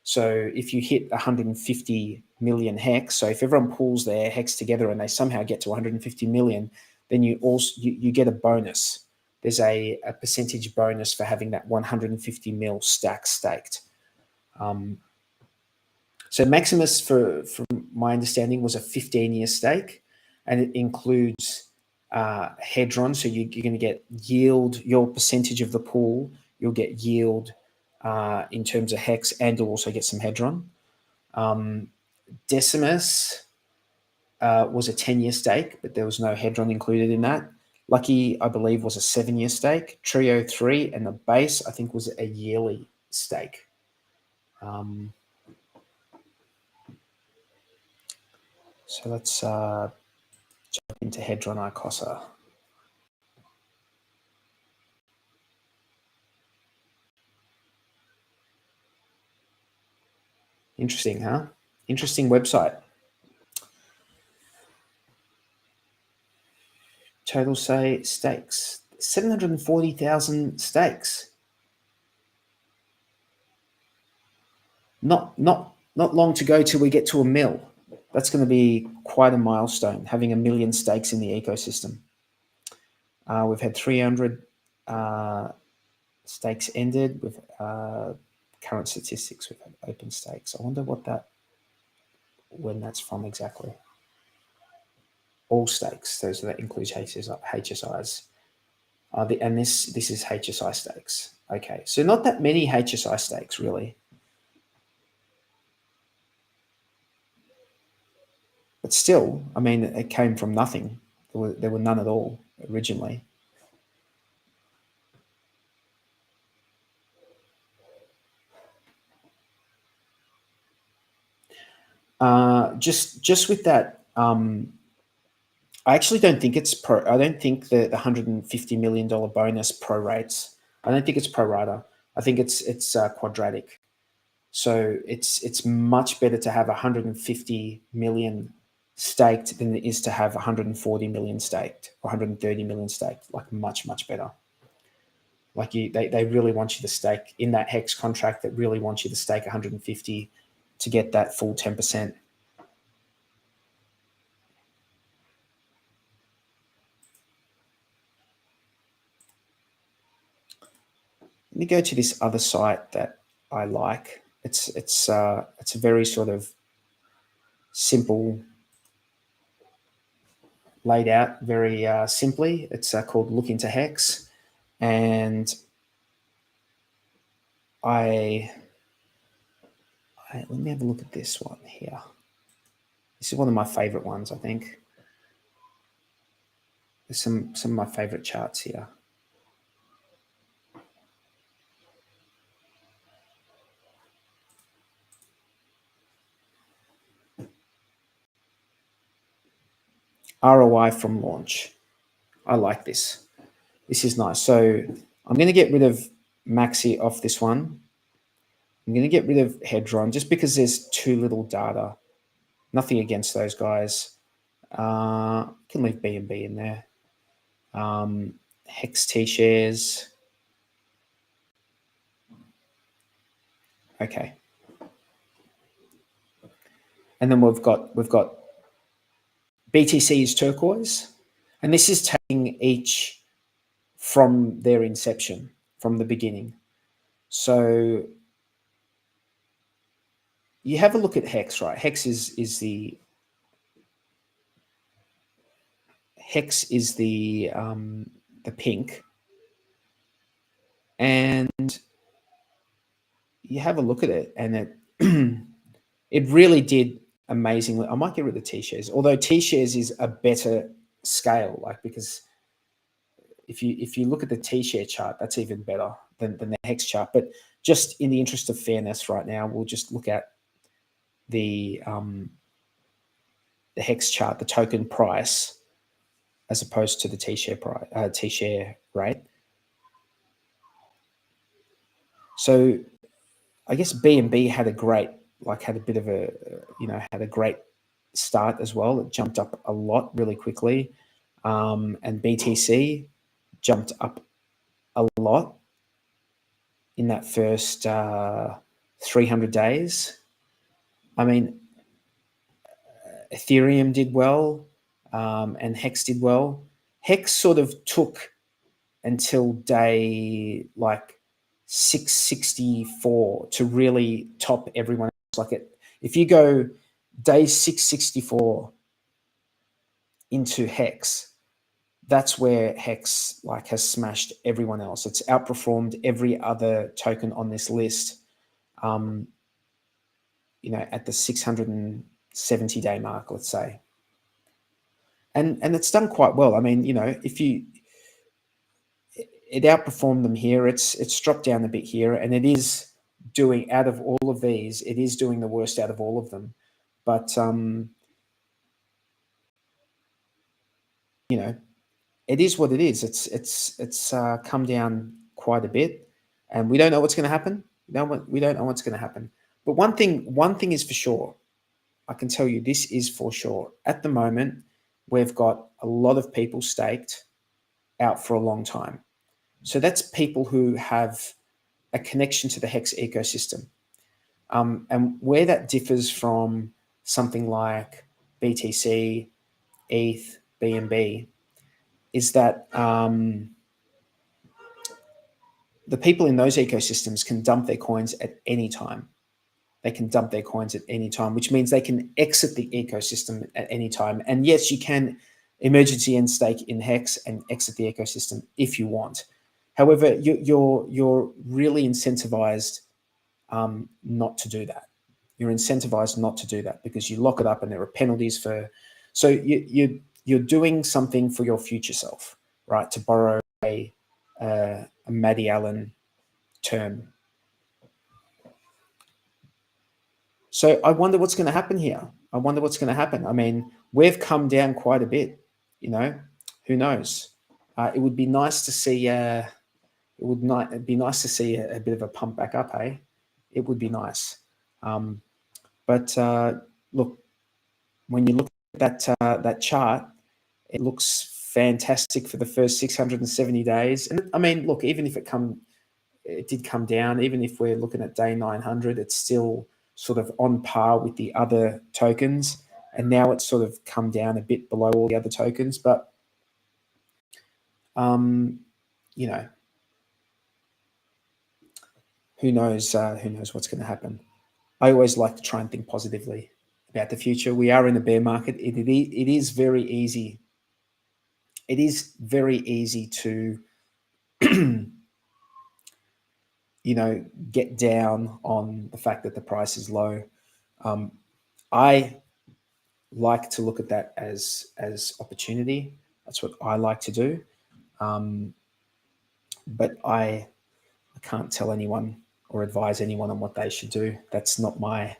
So if you hit 150 million HEX, so if everyone pulls their HEX together and they somehow get to 150 million, then you also you get a bonus. There's a percentage bonus for having that 150 mil stack staked. So Maximus, from my understanding, was a 15-year stake, and it includes Hadron. So you're going to get yield, your percentage of the pool, you'll get yield in terms of HEX, and you'll also get some Hadron. Decimus was a 10-year stake, but there was no Hadron included in that. Lucky, I believe, was a 7-year stake. Trio 3 and the base, I think, was a yearly stake. So let's jump into Hadron-Icosa. Interesting, huh? Interesting website. Total say stakes, 740,000 stakes. Not long to go till we get to 1 mil. That's going to be quite a milestone, having 1 million stakes in the ecosystem. We've had 300 stakes ended with current statistics. We've had open stakes. I wonder when that's from exactly. All stakes, that includes HSIs. And this is HSI stakes. Okay, so not that many HSI stakes really. But still, I mean, it came from nothing. There were none at all originally. Just with that, I actually don't think it's I don't think the $150 million bonus prorates. I don't think it's pro rata. I think it's quadratic. So it's much better to have 150 million staked than it is to have 140 million staked or 130 million staked. Like much better. Like they really want you to stake in that HEX contract. That really wants you to stake 150 to get that full 10%. Let me go to this other site that I like. It's a very sort of simple, laid out very simply. It's called Look Into HEX, and let me have a look at this one here. This is one of my favorite ones, I think. There's some of my favorite charts here. ROI from launch. I like this. This is nice. So I'm going to get rid of Maxi off this one. I'm going to get rid of Hadron just because there's too little data. Nothing against those guys. Can leave BNB in there. HEX T shares. Okay. And then we've got BTC is turquoise, and this is taking each from their inception, from the beginning. So you have a look at HEX, right? HEX is the pink, and you have a look at it, and it it really did amazingly. I might get rid of T-shares, although T-shares is a better scale, like, because if you look at the T-share chart, that's even better than the HEX chart. But just in the interest of fairness right now, we'll just look at the HEX chart, the token price, as opposed to the T-share price, T-share rate. So I guess BNB had a bit of a, had a great start as well. It jumped up a lot really quickly. And BTC jumped up a lot in that first 300 days. I mean, Ethereum did well, and HEX did well. HEX sort of took until day like 664 to really top everyone else. Like, if you go day 664 into HEX, that's where HEX like has smashed everyone else. It's outperformed every other token on this list. At the 670-day mark, let's say, and it's done quite well. I mean, it outperformed them here. It's dropped down a bit here, and it is doing, out of all of these, it is doing the worst out of all of them. But it is what it is. It's come down quite a bit, and we don't know what's going to happen. We don't know what's going to happen. But one thing is for sure. I can tell you this is for sure. At the moment, we've got a lot of people staked out for a long time. So that's people who have a connection to the HEX ecosystem. And where that differs from something like BTC, ETH, BNB, is that the people in those ecosystems can dump their coins at any time. They can dump their coins at any time, which means they can exit the ecosystem at any time. And yes, you can emergency end stake in HEX and exit the ecosystem if you want. However, you're really incentivized not to do that. You're incentivized not to do that because you lock it up and there are penalties for. So you're doing something for your future self, right? To borrow a Maddie Allen term. So I wonder what's going to happen here. I wonder what's going to happen. I mean, we've come down quite a bit. Who knows? It would be nice to see. It would be nice to see a bit of a pump back up. Hey, it would be nice. But look, when you look at that chart, it looks fantastic for the first 670 days. And I mean, look, even if it did come down, even if we're looking at day 900, it's still sort of on par with the other tokens. And now it's sort of come down a bit below all the other tokens. But, you know, who knows what's going to happen. I always like to try and think positively about the future. We are in a bear market. It is very easy. It is very easy to, you know, get down on the fact that the price is low. I like to look at that as opportunity. That's what I like to do. But I can't tell anyone or advise anyone on what they should do. That's not my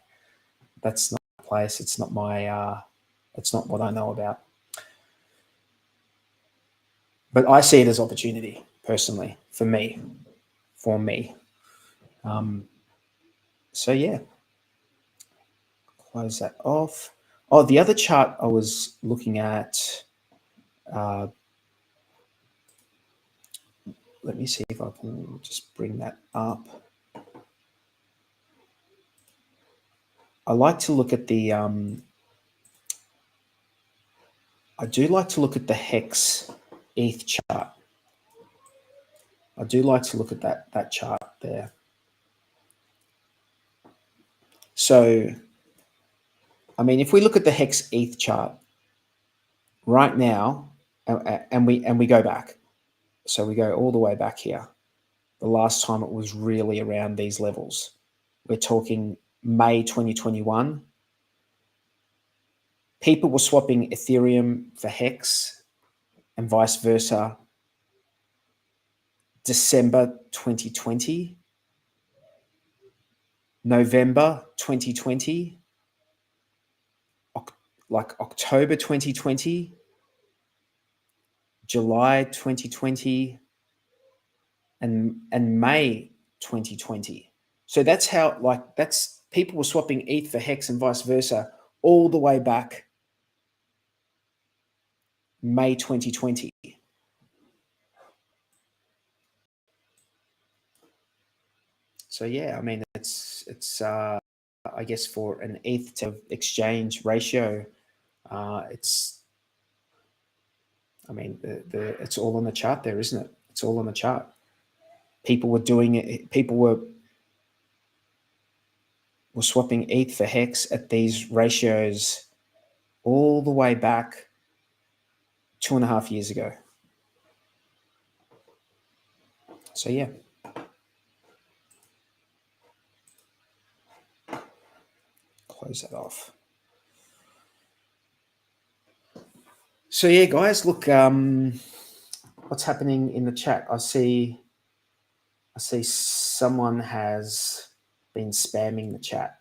place. It's not what I know about. But I see it as opportunity personally for me. So yeah, close that off. Oh, the other chart I was looking at, let me see if I can just bring that up. I like to look at the, I do like to look at the HEX ETH chart. I do like to look at that chart there. So, I mean, if we look at the HEX ETH chart right now, and we go back, so we go all the way back here. The last time it was really around these levels, we're talking May 2021. People were swapping Ethereum for HEX and vice versa. December 2020, November 2020, like October 2020, July 2020, and May 2020. So that's how, like, that's people were swapping ETH for HEX and vice versa all the way back May 2020. So yeah, I mean, it's I guess for an ETH to exchange ratio, it's, I mean, it's all on the chart there, isn't it? It's all on the chart. People were doing it. People were swapping ETH for HEX at these ratios all the way back 2.5 years ago. So yeah. Close that off. So yeah, guys, look, what's happening in the chat? I see someone has been spamming the chat.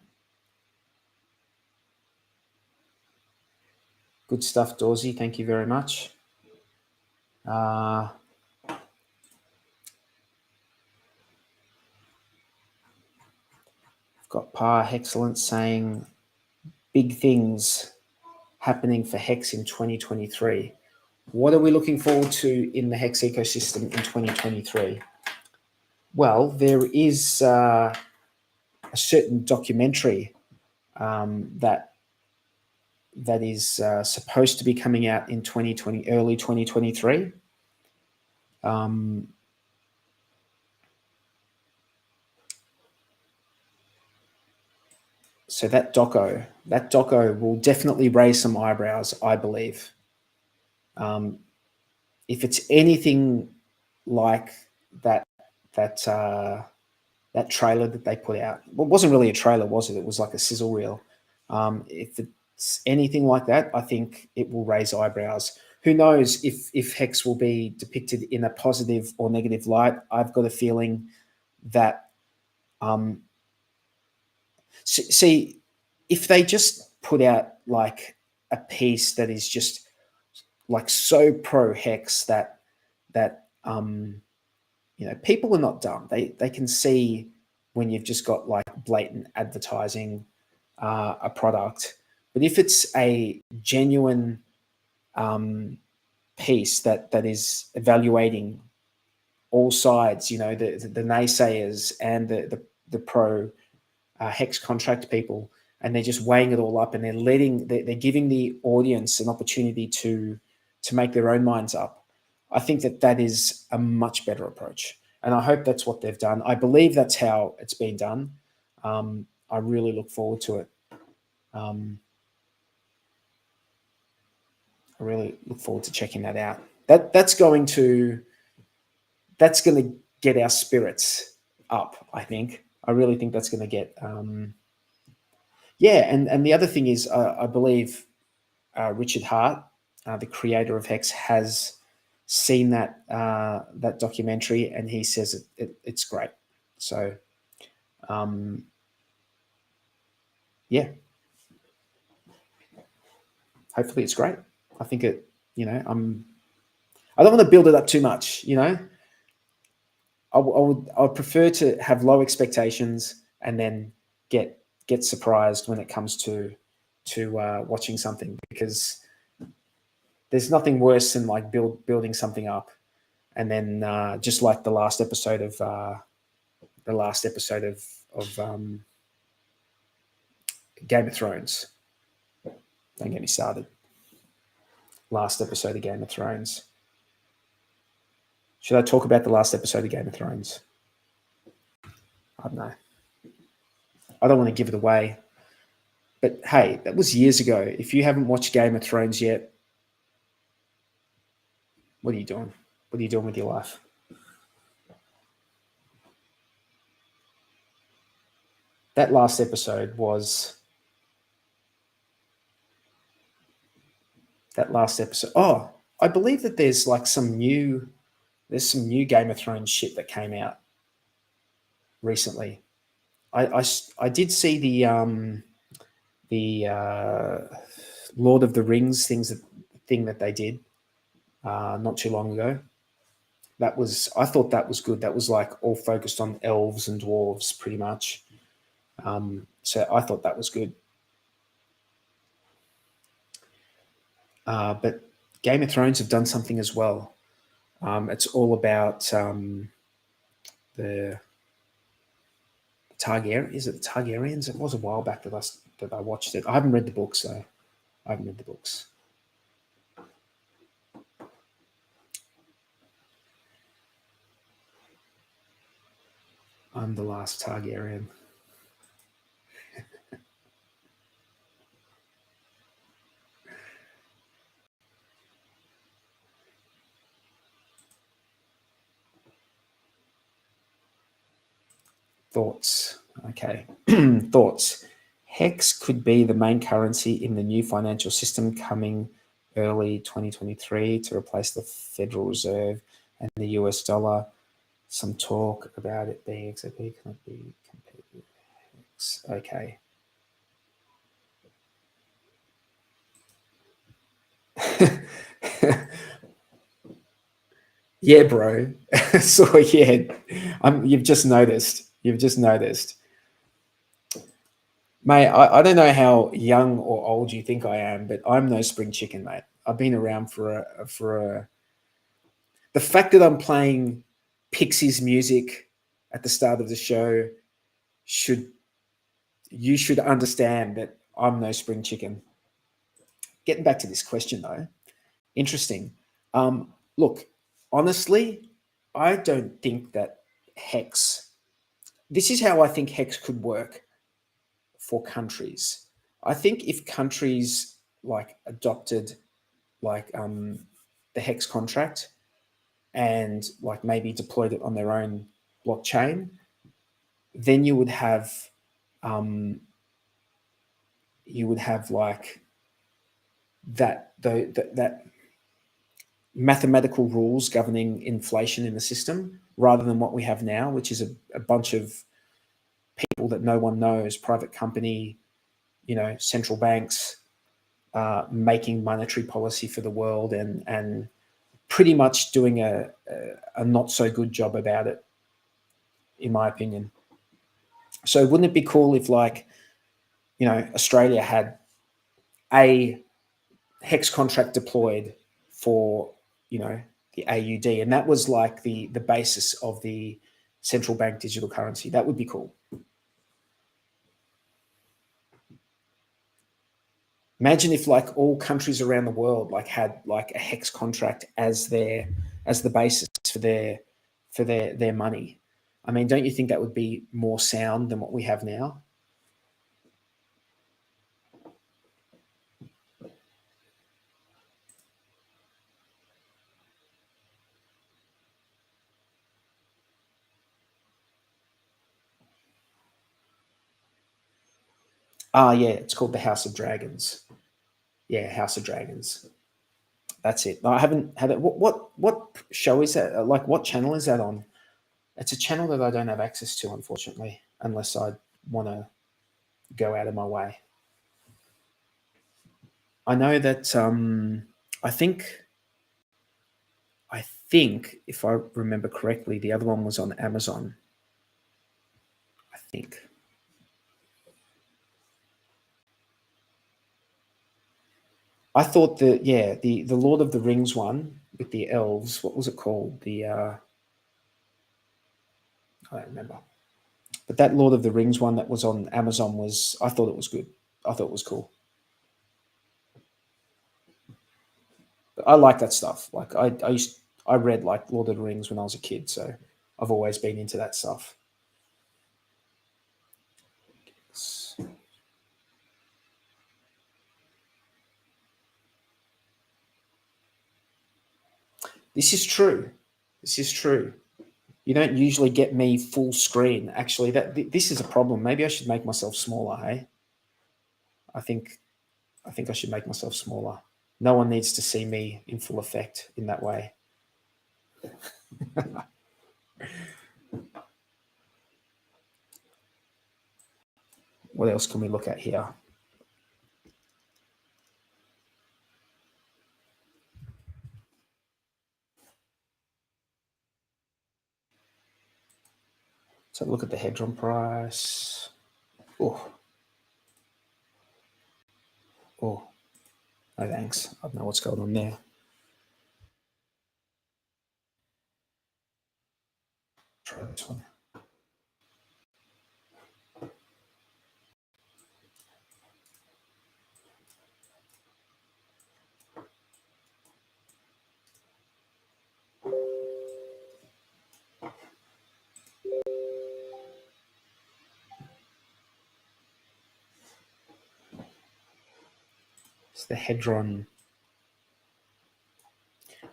Good stuff, Dorsey. Thank you very much. I've got Par Excellence saying big things happening for HEX in 2023. What are we looking forward to in the HEX ecosystem in 2023? Well, there is a certain documentary that is supposed to be coming out in early 2023. So that doco will definitely raise some eyebrows, I believe. If it's anything like that trailer that they put out, well, it wasn't really a trailer, was it? It was like a sizzle reel. If it's anything like that, I think it will raise eyebrows. Who knows if HEX will be depicted in a positive or negative light? I've got a feeling that, see, if they just put out like a piece that is just like so pro HEX that you know, people are not dumb. They can see when you've just got like blatant advertising a product. But if it's a genuine piece that is evaluating all sides, the naysayers and the pro HEX contract people, and they're just weighing it all up, and they're giving the audience an opportunity to make their own minds up. I think that is a much better approach, and I hope that's what they've done. I believe that's how it's been done. I really look forward to it. I really look forward to checking that out. That's going to get our spirits up, I think. I really think that's going to get, and the other thing is, I believe Richard Hart, the creator of HEX, has seen that documentary, and he says it's great. So, hopefully it's great. I think it, I don't want to build it up too much, I would prefer to have low expectations and then get surprised when it comes to watching something, because there's nothing worse than like building something up and then just like the last episode of Game of Thrones. Don't get me started. Last episode of Game of Thrones. Should I talk about the last episode of Game of Thrones? I don't know. I don't want to give it away. But hey, that was years ago. If you haven't watched Game of Thrones yet, what are you doing? What are you doing with your life? That last episode was... Oh, I believe that there's like some new Game of Thrones shit that came out recently. I did see the Lord of the Rings thing that they did not too long ago. I thought that was good. That was like all focused on elves and dwarves pretty much. So I thought that was good. But Game of Thrones have done something as well. It's all about the Targaryen. Is it the Targaryens? It was a while back that I watched it. I haven't read the books though. I haven't read the books. I'm the last Targaryen. Thoughts. Okay. Thoughts. HEX could be the main currency in the new financial system coming early 2023 to replace the Federal Reserve and the US dollar. Some talk about it being XRP cannot be compared with HEX. Okay. Yeah, bro. So yeah, you've just noticed. Mate, I don't know how young or old you think I am, but I'm no spring chicken, mate. I've been around the fact that I'm playing Pixies music at the start of the show you should understand that I'm no spring chicken. Getting back to this question though, interesting. Look, honestly, I don't think that HEX, this is how I think HEX could work for countries. I think if countries like adopted like the HEX contract and like maybe deployed it on their own blockchain, then you would have like that mathematical rules governing inflation in the system, rather than what we have now, which is a bunch of people that no one knows, private company, central banks making monetary policy for the world and pretty much doing a not so good job about it, in my opinion. So wouldn't it be cool if Australia had a HEX contract deployed for the AUD, and that was like the basis of the central bank digital currency. That would be cool. Imagine if like all countries around the world like had like a HEX contract as the basis for their money. I mean, don't you think that would be more sound than what we have now? Ah, yeah, it's called the House of Dragons. Yeah, House of Dragons. That's it. I haven't had it. What show is that? Like, what channel is that on? It's a channel that I don't have access to, unfortunately, unless I want to go out of my way. I know that I think if I remember correctly, the other one was on Amazon. I think. I thought that, yeah, the Lord of the Rings one with the elves, what was it called? I don't remember. But that Lord of the Rings one that was on Amazon I thought it was good. I thought it was cool. But I like that stuff. Like I read like Lord of the Rings when I was a kid, so I've always been into that stuff. This is true. This is true. You don't usually get me full screen. Actually, this is a problem. Maybe I should make myself smaller, hey? I think I should make myself smaller. No one needs to see me in full effect in that way. What else can we look at here? So look at the Hadron price. Oh, no thanks. I don't know what's going on there. Try this one. It's the Hadron.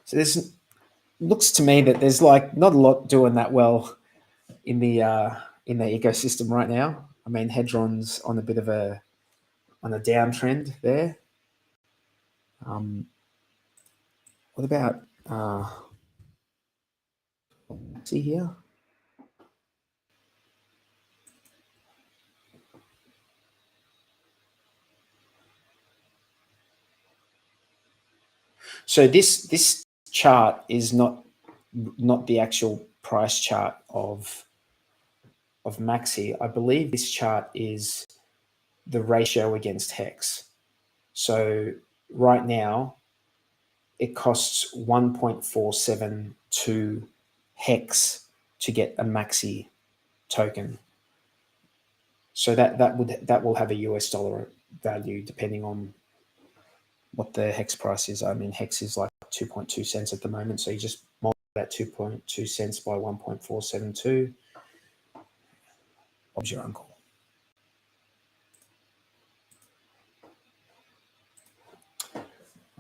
So looks to me that there's like not a lot doing that well in the ecosystem right now. I mean, Hadron's on a bit of a downtrend there. What about see here? So this chart is not the actual price chart of Maxi. I believe this chart is the ratio against HEX. So right now, it costs 1.472 HEX to get a Maxi token. So that will have a US dollar value depending on what the HEX price is. I mean, HEX is like 2.2 cents at the moment. So you just multiply that 2.2 cents by 1.472. Bob's your uncle.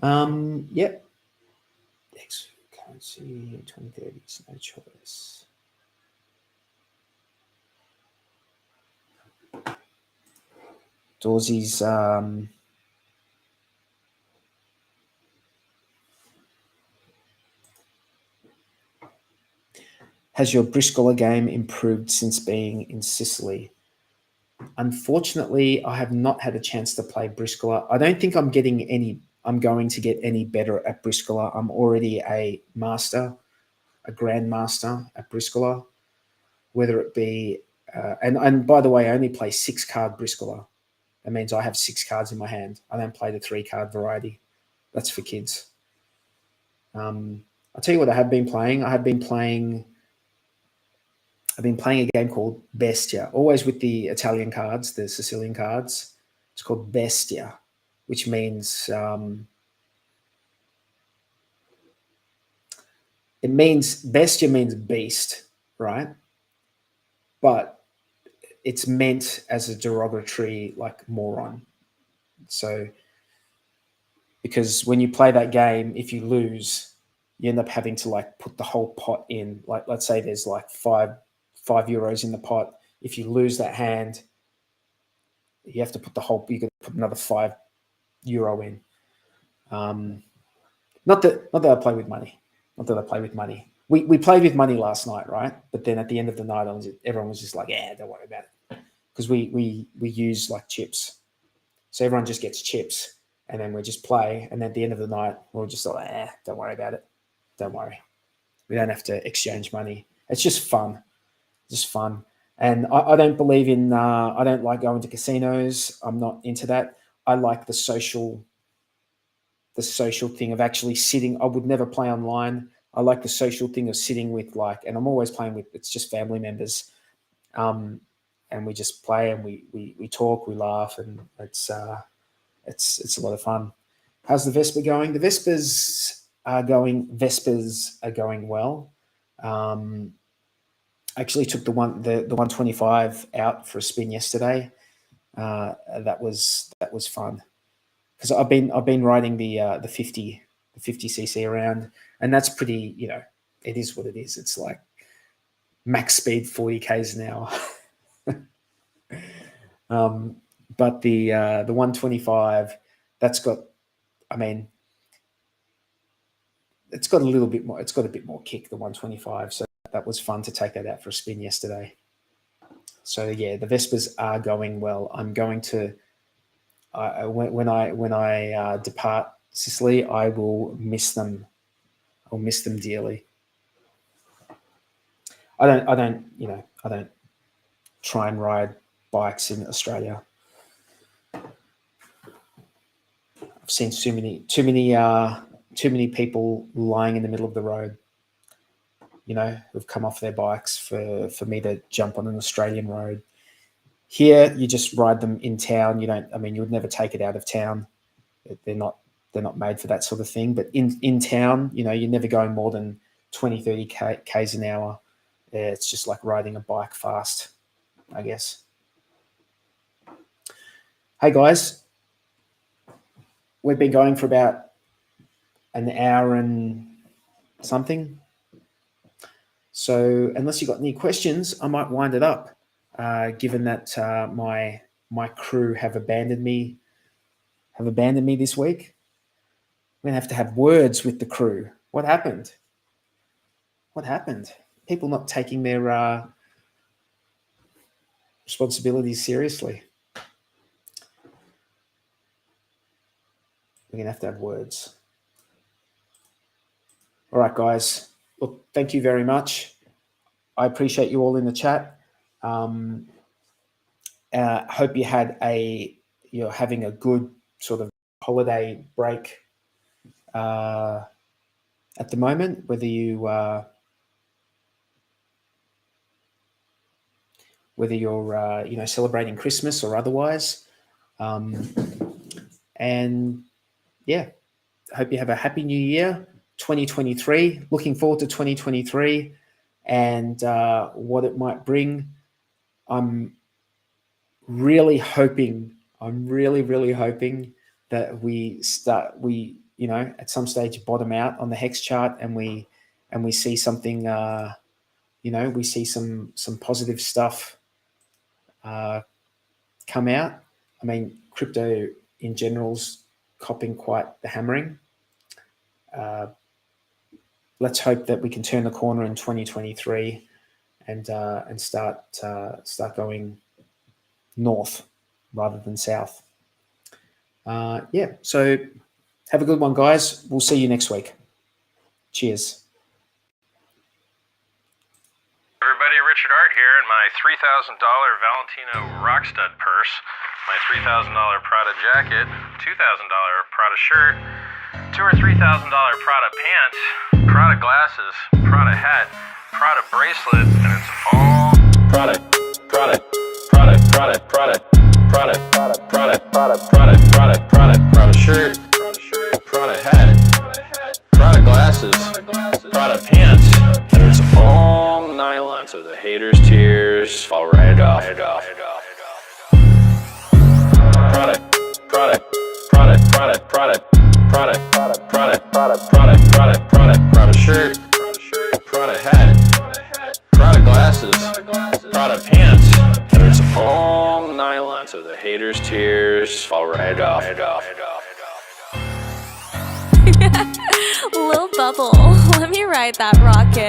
Yep. HEX currency 2030 is no choice. Dorsey's has your Briscola game improved since being in Sicily? Unfortunately, I have not had a chance to play Briscola. I don't think I'm going to get any better at Briscola. I'm already a master, a grandmaster at Briscola, whether it be, and by the way, I only play 6-card Briscola. That means I have 6 cards in my hand. I don't play the 3-card variety. That's for kids. I'll tell you what I have been playing. I've been playing a game called Bestia, always with the Italian cards, the Sicilian cards. It's called Bestia, which means Bestia means beast, right? But it's meant as a derogatory, like moron. So, because when you play that game, if you lose, you end up having to like put the whole pot in. Like, let's say there's like five euros in the pot. If you lose that hand, you have to put you could put another €5 in. Not that I play with money. Not that I play with money. We played with money last night, right? But then at the end of the night, everyone was just like, "Yeah, don't worry about it," because we use like chips, so everyone just gets chips, and then we just play. And at the end of the night, we're just like, "Don't worry about it. Don't worry. We don't have to exchange money. It's just fun, And I don't believe in. I don't like going to casinos. I'm not into that. I like the social thing of actually sitting. I would never play online. I like the social thing of sitting with and I'm always playing with, it's just family members. And we just play and we talk, we laugh, and it's a lot of fun. How's the Vespa going? The Vespers are going well. I actually took the 125 out for a spin yesterday. That was fun. Because I've been riding the 50cc around, and that's pretty, it is what it is. It's like max speed 40 k's an hour. But the 125, it's got a little bit more. It's got a bit more kick, the 125. So that was fun to take that out for a spin yesterday. So yeah, the Vespers are going well. I'm going to. When I depart Sicily, I will miss them. I'll miss them dearly. I don't try and ride bikes in Australia. I've seen too many people lying in the middle of the road, who've come off their bikes for me to jump on an Australian road. Here, you just ride them in town. You would never take it out of town. They're not made for that sort of thing. But in town, you're never going more than 20, 30 k's an hour. It's just like riding a bike fast, I guess. Hey, guys. We've been going for about an hour and something. So unless you've got any questions, I might wind it up. Given that my crew have abandoned me this week. I'm going to have words with the crew. What happened? People not taking their responsibilities seriously. We're going to have words. All right, guys. Look, thank you very much. I appreciate you all in the chat. Hope you're having a good sort of holiday break at the moment, whether you're celebrating Christmas or otherwise. And yeah, hope you have a happy new year, 2023. Looking forward to 2023 and what it might bring. I'm really hoping that we at some stage bottom out on the HEX chart and we see something, we see some positive stuff come out. Crypto in general's copping quite the hammering. Let's hope that we can turn the corner in 2023 and start going north rather than south. So have a good one, guys. We'll see you next week. Cheers.
Everybody, Richard Art here, and my $3,000 Valentino Rockstud purse, my $3,000 Prada jacket, $2,000 Prada shirt, $2,000 or $3,000 Prada pants, Prada glasses, Prada hat, Prada bracelet, and it's all Prada, Prada, Prada, Prada, Prada, Prada, Prada, Prada, Prada, Prada, Prada, Prada, Prada shirt, Prada hat, Prada glasses, Prada pants, and it's all nylon, so the haters' tears fall right off. Prada, Prada, Prada, Prada, Prada, Prada, Prada, Prada, Prada, Prada, Prada, Prada, Prada shirt, Prada hat, Prada glasses, Prada pants, and it's all nylon, so the haters' tears fall right off.
Lil Bubble, let me ride that rocket.